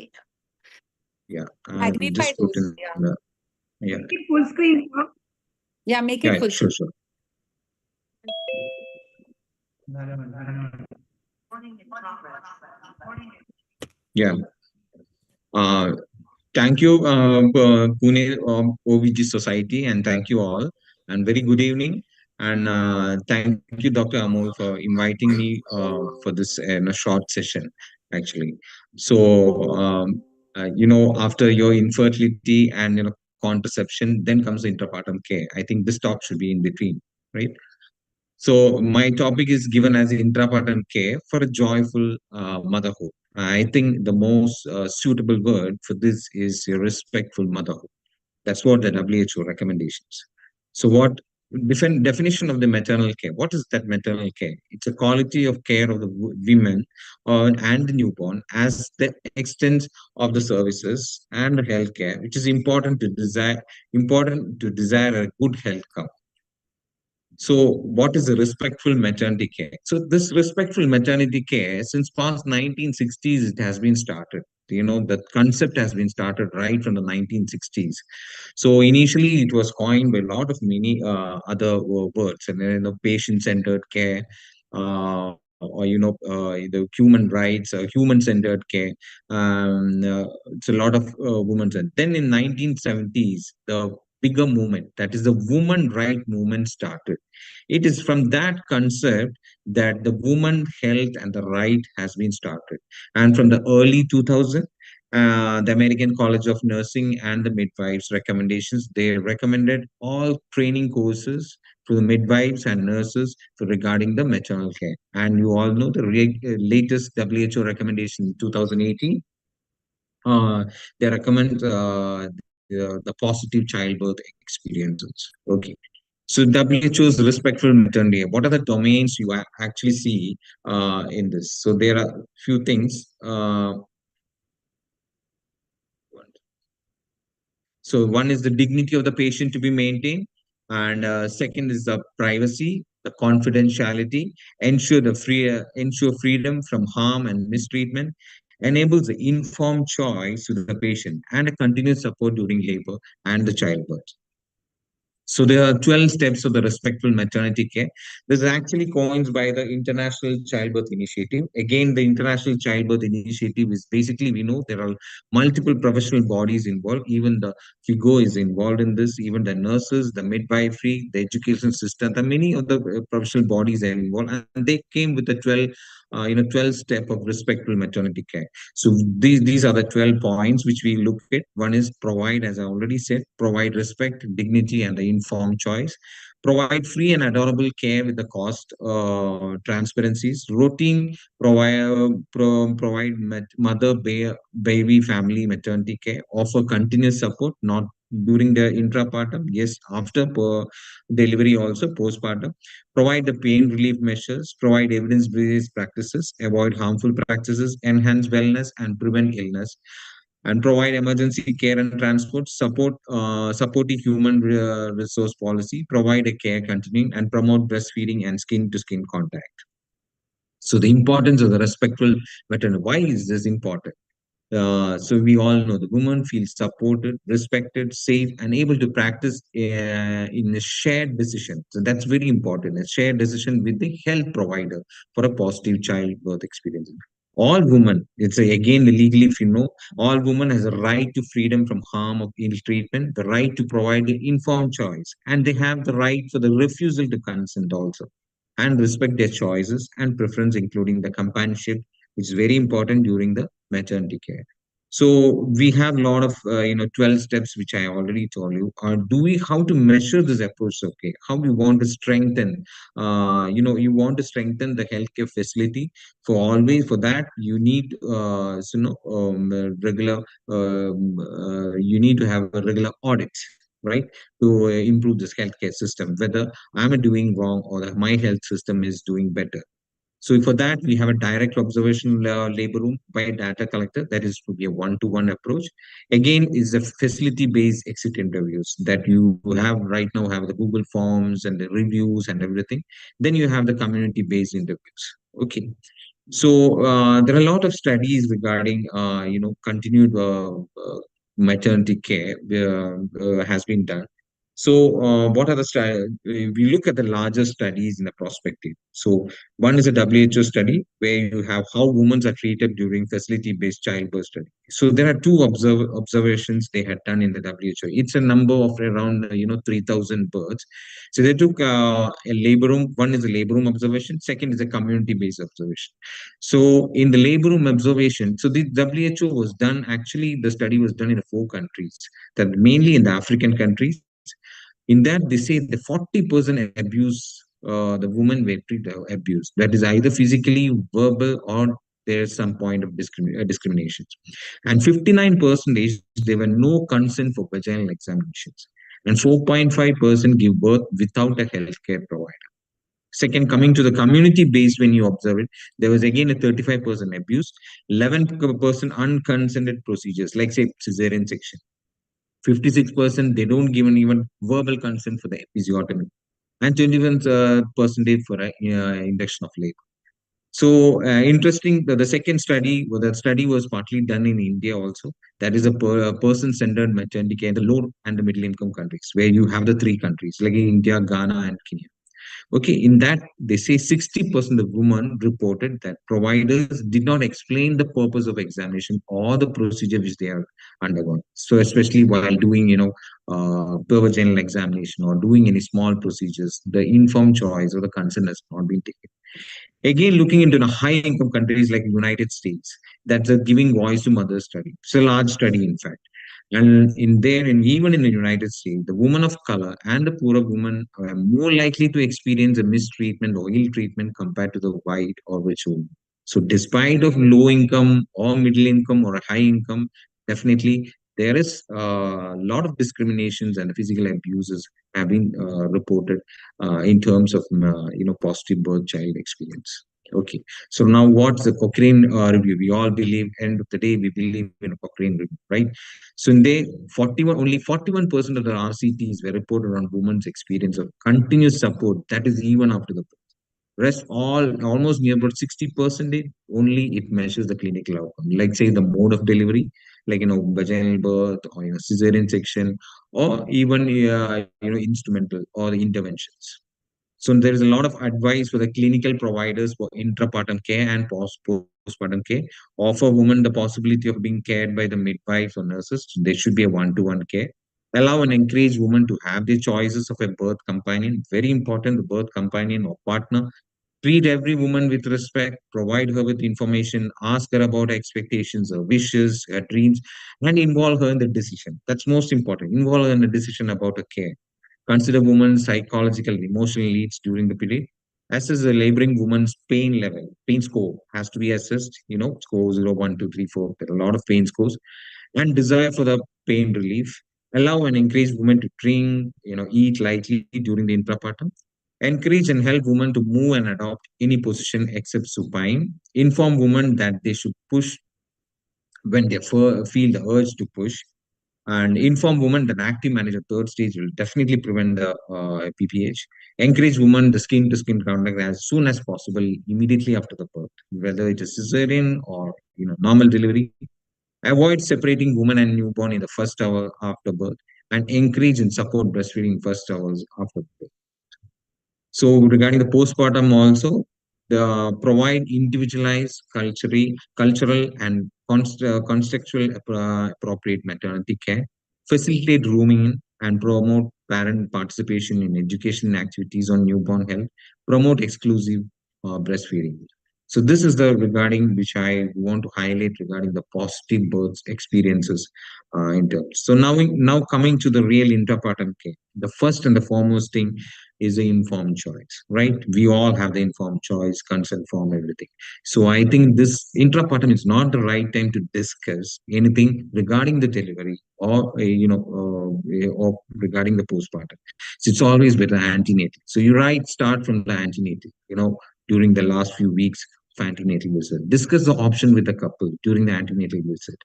I'll magnify just put those. in the, yeah. Make it full screen. Yeah, make it Yeah, full. sure. Yeah. Thank you, Pune OBG Society, and thank you all, and very good evening. And thank you, Dr. Amol, for inviting me for this in a short session, actually. So, after your infertility and contraception, then comes the intrapartum care. I think this talk should be in between, right? So my topic is given as intrapartum care for a joyful motherhood. I think the most suitable word for this is a respectful motherhood. That's what the WHO recommendations. So what definition of the maternal care? What is that maternal care? It's a quality of care of the women and the newborn as the extent of the services and the healthcare, which is important to desire a good health care. So what is a respectful maternity care? So this respectful maternity care, since past 1960s, it has been started. The concept has been started right from the 1960s. So initially, it was coined by a lot of many other words, and patient-centered care, or the human rights, human-centered care. It's a lot of women's. And then in 1970s, the bigger movement, that is the woman right movement started. It is from that concept that the woman health and the right has been started. And from the early 2000, the American College of Nursing and the midwives recommendations, they recommended all training courses to the midwives and nurses for regarding the maternal care. And you all know the latest WHO recommendation in 2018. They recommend the positive childbirth experiences. Okay. So WHO's respectful maternity. What are the domains you actually see in this? So there are few things. So one is the dignity of the patient to be maintained, and second is the privacy, the confidentiality, ensure freedom from harm and mistreatment, enables the informed choice to the patient, and a continuous support during labor and the childbirth. So there are 12 steps of the respectful maternity care. This is actually coined by the International Childbirth Initiative. Again, the International Childbirth Initiative is basically, we know there are multiple professional bodies involved. Even the FIGO is involved in this, even the nurses, the midwifery, the education system, the many of the professional bodies are involved. And they came with the 12 step of respectful maternity care. So these are the 12 points which we look at. One is provide, as I already said, provide respect, dignity, and the informed choice. Provide free and adorable care with the cost transparencies. Routine provide mother, baby, family, maternity care. Offer continuous support, not during the intrapartum, yes, after delivery also, postpartum. Provide the pain relief measures, provide evidence-based practices, avoid harmful practices, enhance wellness and prevent illness, and provide emergency care and transport, support a human resource policy, provide a care continuum, and promote breastfeeding and skin-to-skin contact. So the importance of the respectful maternity. Why is this important? So we all know the woman feels supported, respected, safe, and able to practice in a shared decision. So that's very important, a shared decision with the health provider for a positive childbirth experience. All women, it's again legally, if you know, all women has a right to freedom from harm of ill treatment, the right to provide the informed choice, and they have the right for the refusal to consent also, and respect their choices and preference, including the companionship, which is very important during the maternity care. So we have a lot of 12 steps which I already told you. How to measure this approach? Okay, how we want to strengthen? You want to strengthen the healthcare facility. For that you need regular. You need to have a regular audit, right, to improve this healthcare system, whether I'm doing wrong or that my health system is doing better. So for that, we have a direct observation labor room by data collector. That is to be a one-to-one approach. Again, is the facility-based exit interviews that you have right now, have the Google Forms and the reviews and everything. Then you have the community-based interviews. Okay. So there are a lot of studies regarding, continued maternity care has been done. So what are the we look at the larger studies in the perspective. So one is a WHO study where you have how women are treated during facility-based childbirth study. So there are two observations they had done in the WHO. It's a number of around 3,000 births. So they took a labor room. One is a labor room observation. Second is a community-based observation. So in the labor room observation, so the WHO was done. Actually, the study was done in 4 countries, that mainly in the African countries. In that, they say the 40% abuse, the women were treated abuse. That is either physically, verbal, or there's some point of discrimination. And 59% there were no consent for vaginal examinations. And 4.5% give birth without a healthcare provider. Second, coming to the community-based, when you observe it, there was again a 35% abuse, 11% unconsented procedures, like say cesarean section. 56% they don't give even verbal consent for the episiotomy, and 21% for induction of labor. So interesting. The second study, the study was partly done in India also. That is a person-centered maternity care in the low and the middle income countries, where you have the 3 countries like India, Ghana, and Kenya. Okay, in that they say 60% of women reported that providers did not explain the purpose of examination or the procedure which they are undergone. So especially while doing, pervaginal examination or doing any small procedures, the informed choice or the consent has not been taken. Again, looking into the high-income countries like United States, that's a giving voice to mothers study. It's a large study, in fact. And in there, and even in the United States, the women of color and the poorer women are more likely to experience a mistreatment or ill treatment compared to the white or rich women. So despite of low income or middle income or high income, definitely there is a lot of discriminations and physical abuses have been reported in terms of positive birth child experience. Okay, so now what's the Cochrane review? We all believe, end of the day, we believe in a Cochrane review, right? So in there, only 41% of the RCTs were reported on women's experience of continuous support, that is even after the birth. Rest almost near about 60%, only it measures the clinical outcome. Like say the mode of delivery, like vaginal birth or cesarean section, or even instrumental or interventions. So there is a lot of advice for the clinical providers for intrapartum care and postpartum care. Offer women the possibility of being cared by the midwives or nurses. There should be a one-to-one care. Allow and encourage women to have their choices of a birth companion. Very important, the birth companion or partner. Treat every woman with respect, provide her with information, ask her about her expectations, her wishes, her dreams, and involve her in the decision. That's most important. Involve her in the decision about her care. Consider women's psychological and emotional needs during the period. Assess the laboring woman's pain level. Pain score has to be assessed, score 0, 1, 2, 3, 4. There are a lot of pain scores. And desire for the pain relief. Allow and encourage women to drink, eat lightly during the intrapartum. Encourage and help women to move and adopt any position except supine. Inform women that they should push when they feel the urge to push. And inform women that active management third stage will definitely prevent the PPH. Encourage women the skin-to-skin contact as soon as possible, immediately after the birth, whether it is cesarean or normal delivery. Avoid separating woman and newborn in the first hour after birth, and encourage and support breastfeeding first hours after birth. So regarding the postpartum also, provide individualized cultural and contextual appropriate maternity care, facilitate rooming and promote parent participation in education activities on newborn health, promote exclusive breastfeeding. So this is the regarding which I want to highlight regarding the positive birth experiences in terms. So now coming to the real intrapartum care, the first and the foremost thing is the informed choice, right? We all have the informed choice, consent form, everything. So I think this intrapartum is not the right time to discuss anything regarding the delivery or or regarding the postpartum. So it's always better antenatal. So start from the antenatal, during the last few weeks of antenatal visit. Discuss the option with the couple during the antenatal visit.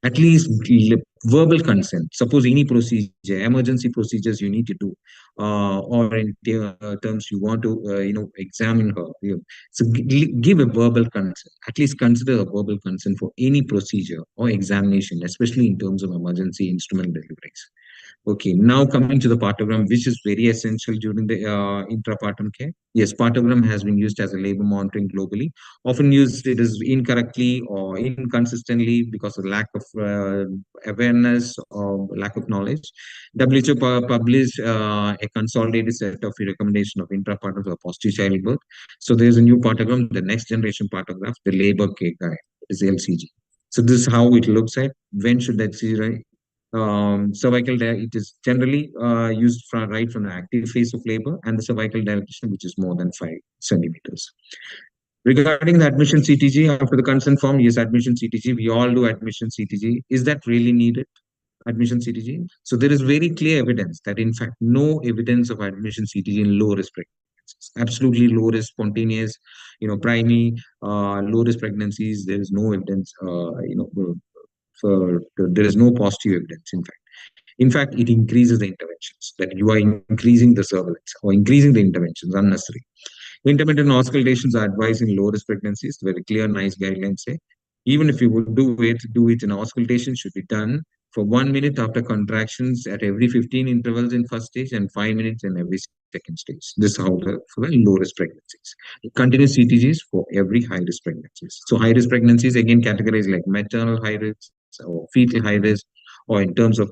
At least verbal consent. Suppose any procedure, emergency procedures you need to do, or in terms you want to, examine her. So give a verbal consent. At least consider a verbal consent for any procedure or examination, especially in terms of emergency instrument deliveries. Okay, now coming to the partogram, which is very essential during the intrapartum care. Yes, partogram has been used as a labor monitoring globally. Often used, it is incorrectly or inconsistently because of lack of awareness or lack of knowledge. WHO published a consolidated set of recommendation of intrapartum for positive childbirth. So there's a new partogram, the next generation partograph, the labor care guide, is LCG. So this is how it looks at. When should that see, right? Cervical, it is generally used right from the active phase of labor, and the cervical dilatation, which is more than 5 centimeters. Regarding the admission CTG after the consent form, yes, admission CTG, we all do admission CTG. Is that really needed? Admission CTG? So there is very clear evidence that in fact, no evidence of admission CTG in low risk pregnancies. Absolutely low risk, spontaneous, primary, low risk pregnancies. There is no evidence, there is no positive evidence, in fact. In fact, it increases the interventions, that you are increasing the surveillance or increasing the interventions unnecessary. Intermittent auscultations are advised in low-risk pregnancies. Very clear, nice guidelines say. Even if you would do it in auscultation should be done for 1 minute after contractions at every 15 intervals in first stage and 5 minutes in every second stage. This is how for the low risk pregnancies. Continuous CTGs for every high risk pregnancies. So high risk pregnancies again categorized like maternal high risk or fetal high risk, or in terms of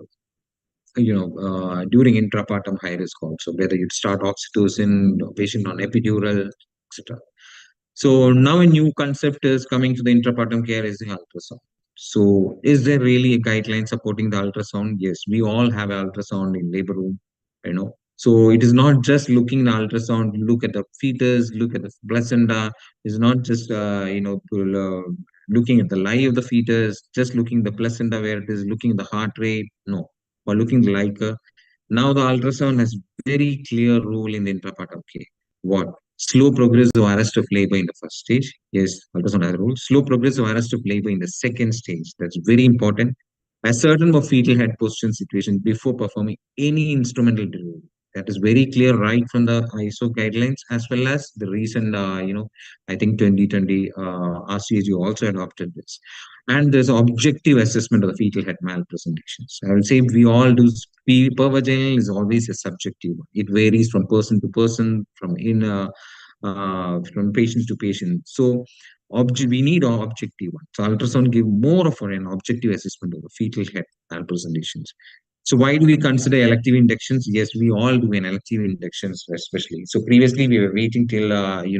during intrapartum high risk also, whether you start oxytocin, patient on epidural, etc. So now a new concept is coming to the intrapartum care is the ultrasound. So is there really a guideline supporting the ultrasound? Yes, we all have ultrasound in labor room. So it is not just looking the ultrasound, look at the fetus, look at the placenta. It's not just looking at the lie of the fetus, just looking the placenta where it is, looking the heart rate, no, or looking like now the ultrasound has very clear role in the intrapartum care. What? Slow progressive arrest of labor in the first stage. Yes, ultrasound has a role. Slow progressive arrest of labor in the second stage. That's very important. Ascertain of fetal head position situation before performing any instrumental delivery. That is very clear right from the ISO guidelines, as well as the recent, I think 2020 RCAG also adopted this. And there's objective assessment of the fetal head malpresentations. I will say we all do. Pervaginal is always a subjective one. It varies from person to person, from patient to patient. So we need an objective one. So ultrasound give more of an objective assessment of the fetal head malpresentations. So why do we consider elective inductions? Yes, we all do an elective inductions, especially. So previously we were waiting till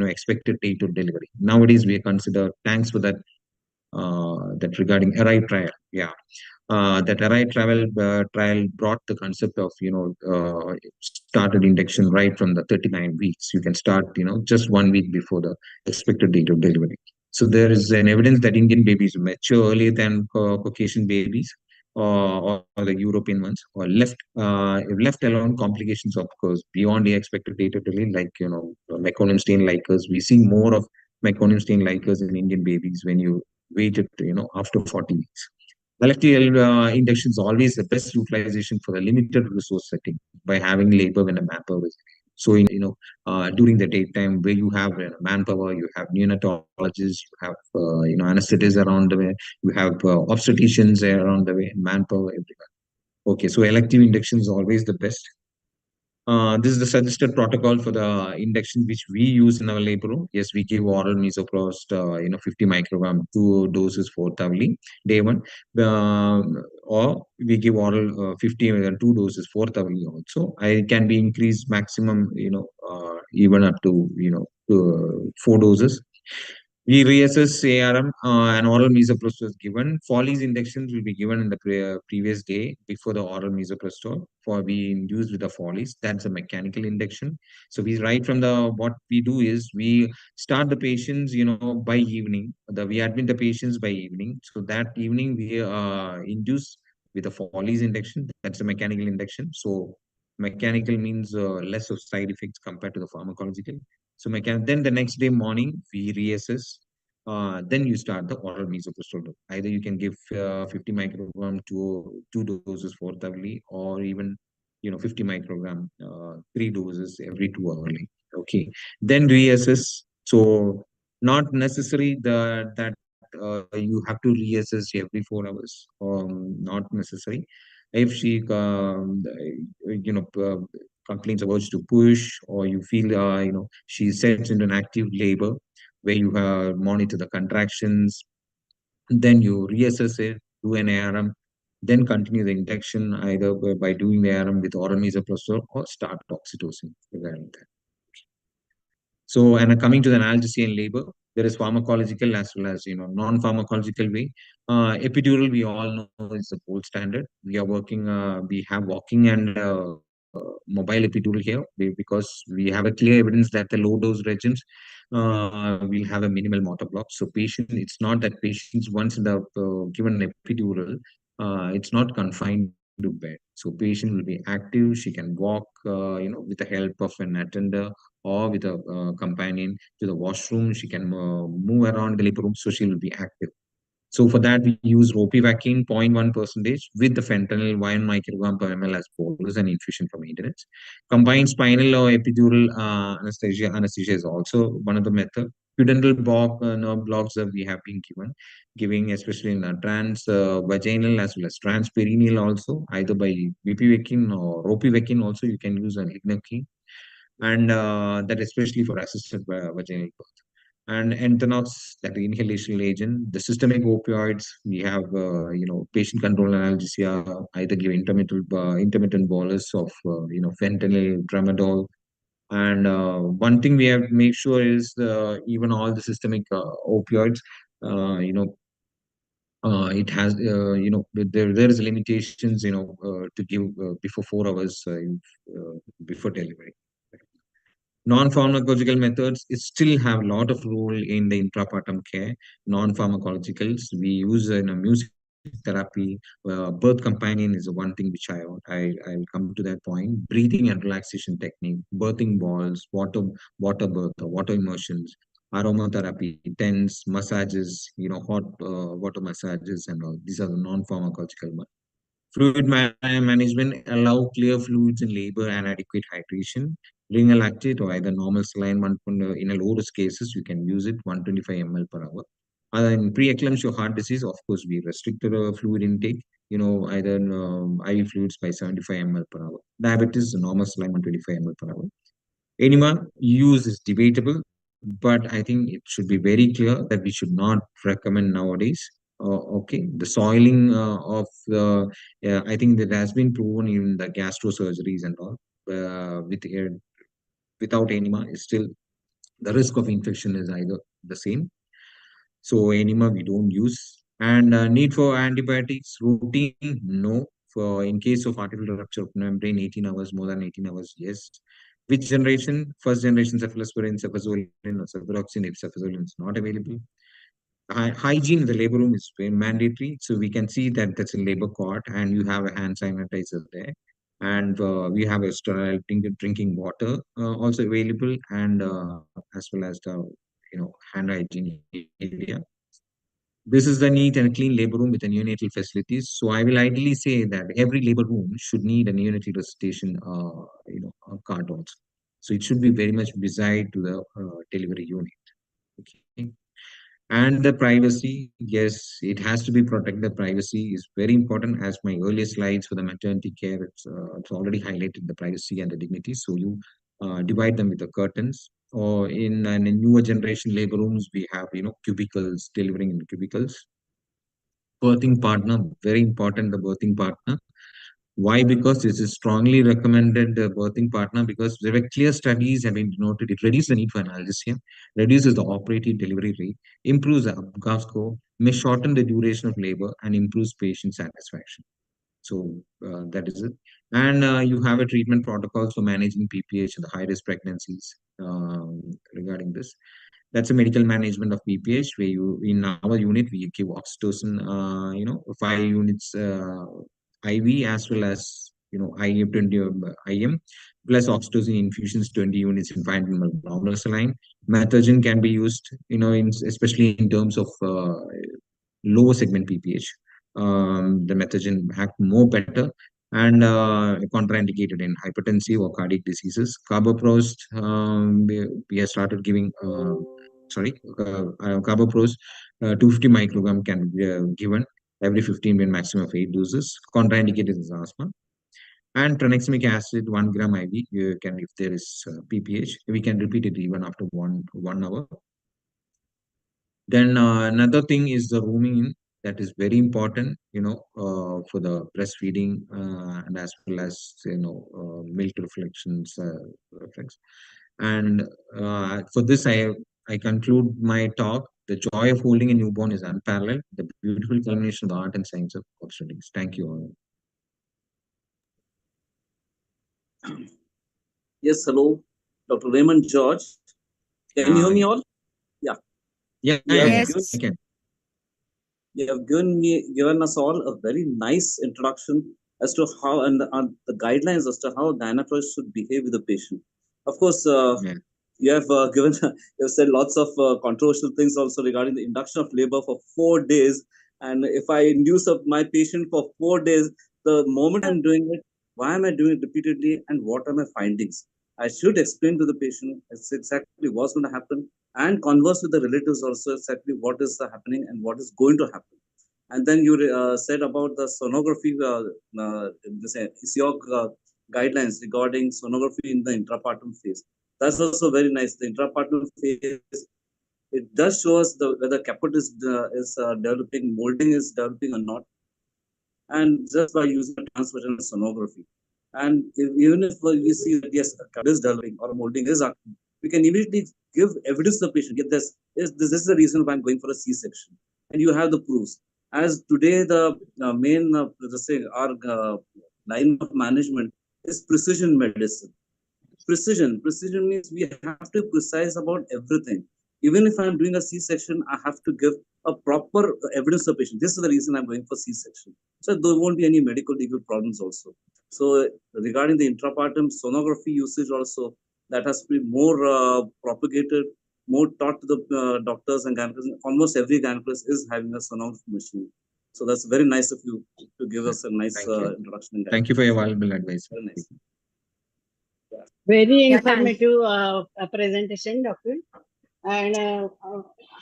expected date of delivery. Nowadays we consider, thanks for that regarding ARRIVE trial. Yeah. That ARRIVE trial brought the concept of started induction right from the 39 weeks. You can start just 1 week before the expected date of delivery. So there is an evidence that Indian babies mature earlier than Caucasian babies or the European ones, or left alone complications of course beyond the expected date of delivery, like meconium stain lichens. We see more of meconium stain lichens in Indian babies when you wait it after 40 weeks. Elective induction is always the best utilization for the limited resource setting by having labor when a manpower is. So, during the daytime where you have manpower, you have neonatologists, you have, anesthetists around the way, you have obstetricians around the way, manpower everywhere. Okay, so elective induction is always the best. This is the suggested protocol for the induction which we use in our labor room. Yes, we give oral misoprost, 50 microgram, 2 doses 4th hourly, day 1, or we give oral 50 2 doses 4th hourly also. I can be increased maximum, even up to 4 doses. We reassess ARM and oral misoprostol is given. Follies inductions will be given in the previous day before the oral misoprostol for be induced with the follies. That's a mechanical induction. So we right from what we do is we start the patients, by evening. We admit the patients by evening. So that evening we induce with the follies induction. That's a mechanical induction. So mechanical means less of side effects compared to the pharmacological. So then the next day morning, we reassess. Then you start the oral misoprostol. Either you can give 50 microgram to 2 doses 4th hourly, or even 50 microgram 3 doses every 2 hourly. Okay. Then reassess. So not necessary that you have to reassess every 4 hours. Not necessary. If she complains about to push, or you feel she sets into an active labor where you monitor the contractions, then you reassess it, do an ARM, then continue the induction either by doing the ARM with oral misoprostol or start oxytocin regarding that. So, and coming to the analgesia in labor, there is pharmacological as well as non-pharmacological way. Epidural, we all know, is the gold standard. We are working. We have walking and mobile epidural here because we have a clear evidence that the low dose regimes will have a minimal motor block. So it's not that patients once given an epidural, it's not confined to bed. So patient will be active. She can walk, with the help of an attender or with a companion to the washroom. She can move around the labor room, so she will be active. So for that, we use ropivacaine 0.1% with the fentanyl 1 microgram per ml as bolus and infusion for maintenance. Combined spinal or epidural anesthesia is also one of the methods. Pudendal nerve blocks that we have been giving especially in transvaginal as well as transperineal also, either by bupivacaine or ropivacaine also. You can use an lignocaine. and that especially for assisted vaginal birth. And Entonox, that inhalational agent, the systemic opioids, we have, patient control analgesia, either give intermittent bolus of, fentanyl, tramadol. And one thing we have to make sure is even all the systemic opioids, it has, there is limitations, to give before 4 hours before delivery. Non-pharmacological methods still have a lot of role in the intrapartum care. Non-pharmacologicals, we use in a music therapy. Birth companion is one thing which I'll come to that point. Breathing and relaxation technique, birthing balls, water birth, water immersions, aromatherapy, tents, massages, hot water massages, and all. These are the non-pharmacological ones. Fluid management, allow clear fluids in labor and adequate hydration. Renal lactate or either normal saline, in a low risk cases, you can use it 125 ml per hour. In pre-eclampsia heart disease, of course, we restricted fluid intake, either IV fluids by 75 ml per hour. Diabetes, normal saline 125 ml per hour. Enema use is debatable, but I think it should be very clear that we should not recommend nowadays. Okay, the soiling of the, I think that has been proven in the gastro surgeries and all, without enema, is still the risk of infection is either the same. So enema we don't use. And need for antibiotics, routine, no. For in case of artificial rupture of membrane, 18 hours, more than 18 hours, yes. Which generation? First generation cephalosporin, cefazolin, or cefuroxime, if cefazolin is not available. Hygiene in the labor room is very mandatory. So we can see that that's a labor cot and you have a hand sanitizer there. And we have a sterile drinking water also available, and as well as the hand hygiene area. This is the neat and clean labor room with the neonatal facilities. So I will ideally say that every labor room should need a neonatal resuscitation cart also. So it should be very much beside to the delivery unit. Okay. And the privacy, yes, it has to be protected. The privacy is very important. As my earlier slides for the maternity care, it's already highlighted the privacy and the dignity. So you divide them with the curtains. Or in newer generation labor rooms, we have cubicles, delivering in cubicles. Birthing partner, very important. The birthing partner. Why? Because this is strongly recommended birthing partner, because there were clear studies have been denoted. It reduces the need for analgesia, reduces the operative delivery rate, improves the UPGAR score, may shorten the duration of labor, and improves patient satisfaction. So that is it. And you have a treatment protocol for managing PPH in the high-risk pregnancies regarding this. That's a medical management of PPH, where in our unit, we give oxytocin, 5 units IV, as well as IM 20 IM plus oxytocin infusions 20 units in 5 ml normal saline. Methogen can be used, especially in terms of lower segment PPH. The methogen act more better, and contraindicated in hypertensive or cardiac diseases. Carboprost, we have started giving. Carboprost 250 microgram can be given every 15 minutes, maximum of 8 doses. Contraindicated is asthma. And tranexamic acid 1 gram IV, you can, if there is PPH, we can repeat it even after one hour. Then another thing is the rooming in. That is very important, for the breastfeeding and as well as milk reflections. And for this, I conclude my talk. The joy of holding a newborn is unparalleled. The beautiful culmination of the art and science of obstetrics. Thank you all. Yes, hello, Dr. Raymond George. Can you hear me all? Yeah. Yes. I can. You have given us all a very nice introduction as to how and the guidelines as to how gynecologists should behave with the patient. Of course, you have you have said lots of controversial things also regarding the induction of labor for 4 days. And if I induce my patient for 4 days, the moment I'm doing it, why am I doing it repeatedly, and what are my findings? I should explain to the patient exactly what's going to happen, and converse with the relatives also exactly what is happening and what is going to happen. And then you said about the sonography, guidelines regarding sonography in the intrapartum phase. That's also very nice. The intrapartum phase, it does show us whether caput is developing, molding is developing or not, and just by using a transvaginal sonography. And even if we see that yes, caput is developing or molding is active, we can immediately give evidence to the patient. Get this is the reason why I'm going for a C-section, and you have the proofs. As today, the main our line of management is precision medicine. Precision means we have to precise about everything. Even if I'm doing a C-section, I have to give a proper evidence to the patient. This is the reason I'm going for C-section. So there won't be any medical legal problems also. So regarding the intrapartum sonography usage also, that has to be more propagated, more taught to the doctors and gynecologists. Almost every gynecologist is having a sonography machine. So that's very nice of you to give us a nice introduction. Thank you for your valuable advice. Very nice. Very Yeah, informative presentation, doctor. And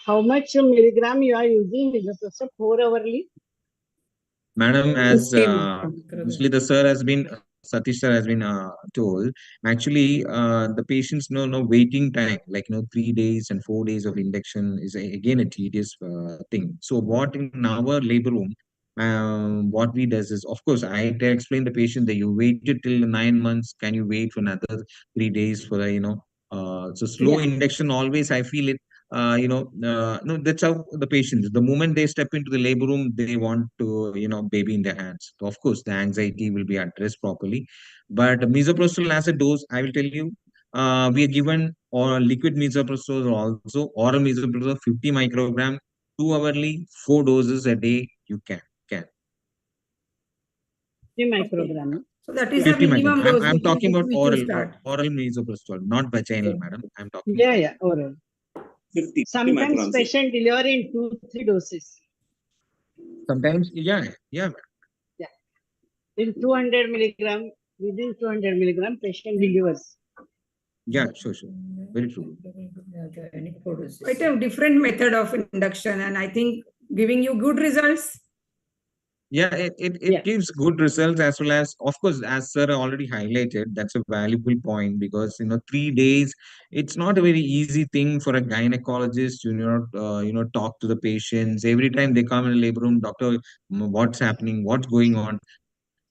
how much milligram you are using misoprostol 4 hourly? Madam, as usually the sir has been, Satish sir has been told, actually the patients no waiting time, like 3 days and 4 days of induction is again a tedious thing. So what in our labor room, what we does is, of course, I explain the patient that you waited till 9 months, can you wait for another 3 days for the, so slow induction always, I feel it, no, that's how the patients, the moment they step into the labor room, they want to, baby in their hands. So of course, the anxiety will be addressed properly. But misoprostol as a dose, I will tell you, we are given or liquid misoprostol also, oral misoprostol 50 microgram, 2 hourly, 4 doses a day, you can. 50 microgram. So that is 50 a minimum dose. I'm talking about oral start. misoprostol, not vaginal, madam. I'm talking. Yeah, oral. 50 Sometimes micrograms. patient deliver in 2-3 doses. Sometimes, yeah. Yeah. In 200 milligram, within 200 milligram, patient delivers. Yeah, sure. Very true. Quite a different method of induction, and I think giving you good results. Yeah, it gives good results, as well as, of course, as sir already highlighted, that's a valuable point, because 3 days, it's not a very easy thing for a gynecologist to talk to the patients every time they come in the labor room. Doctor, what's happening, what's going on,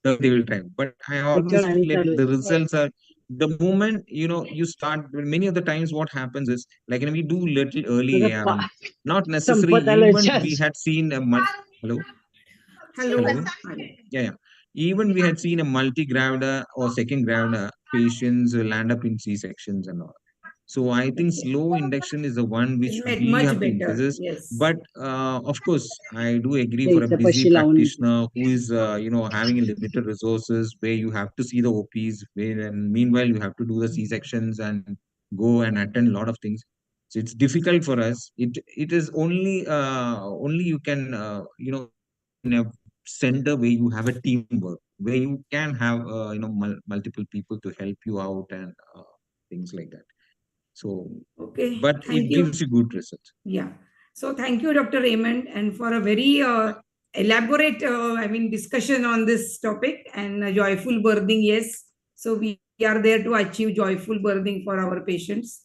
they will try. But I always feel like the results are the moment you start. Many of the times what happens is, like, we do little early ARM, not necessary. Even we had seen a Hello. Yeah. Even we had seen a multi-gravida or second gravida patients will land up in C-sections and all. So I think slow induction is the one which we much have to better. emphasize. Yes. But of course, I do agree for a busy practitioner who is having limited resources, where you have to see the OPs, and meanwhile you have to do the C-sections and go and attend a lot of things. So it's difficult for us. It is only you can in a center where you have a teamwork, where you can have multiple people to help you out and things like that. So okay, but it gives you good results. Yeah. So thank you, Dr. Raymond, and for a very elaborate discussion on this topic, and joyful birthing. Yes, so we are there to achieve joyful birthing for our patients.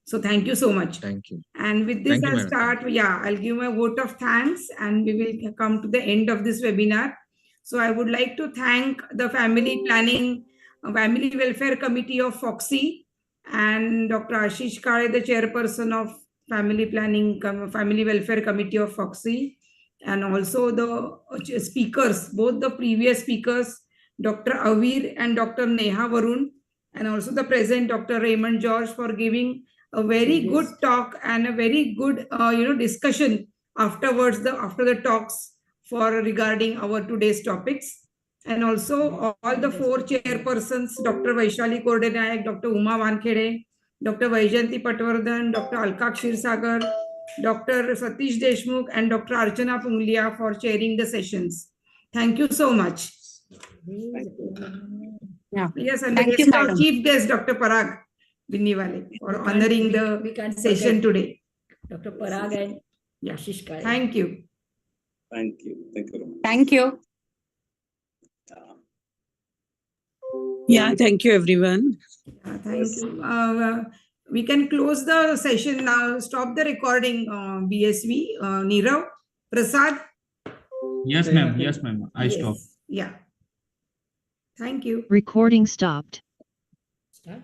So thank you so much. Thank you. And with this, I'll start. I'll give my vote of thanks, and we will come to the end of this webinar. So I would like to thank the Family Planning, Family Welfare Committee of FOXY, and Dr. Ashish Kale, the chairperson of Family Planning, Family Welfare Committee of FOXY, and also the speakers, both the previous speakers, Dr. Avir and Dr. Neha Varun, and also the present Dr. Raymond George, for giving a very good talk and a very good discussion afterwards, after the talks regarding our today's topics. And also all the 4 chairpersons, Dr. Vaishali Kordanayak, Dr. Uma Wankhede, Dr. Vaijayanti Patwardhan, Dr. Alka Kshirsagar, Dr. Satish Deshmukh, and Dr. Archana Punglia for chairing the sessions. Thank you so much. Yes, and Thank the you, our chief guest, Dr. Parag Binniwale, for honoring the session today. Dr. Parag and Ashish Kale. Thank you. Thank you. Thank you very much. Thank you. Yeah, thank you, everyone. Thank you. We can close the session now. Stop the recording, BSV. Nirav, Prasad. Yes, ma'am. Yes, ma'am. I stop. Yeah. Thank you. Recording stopped. Start.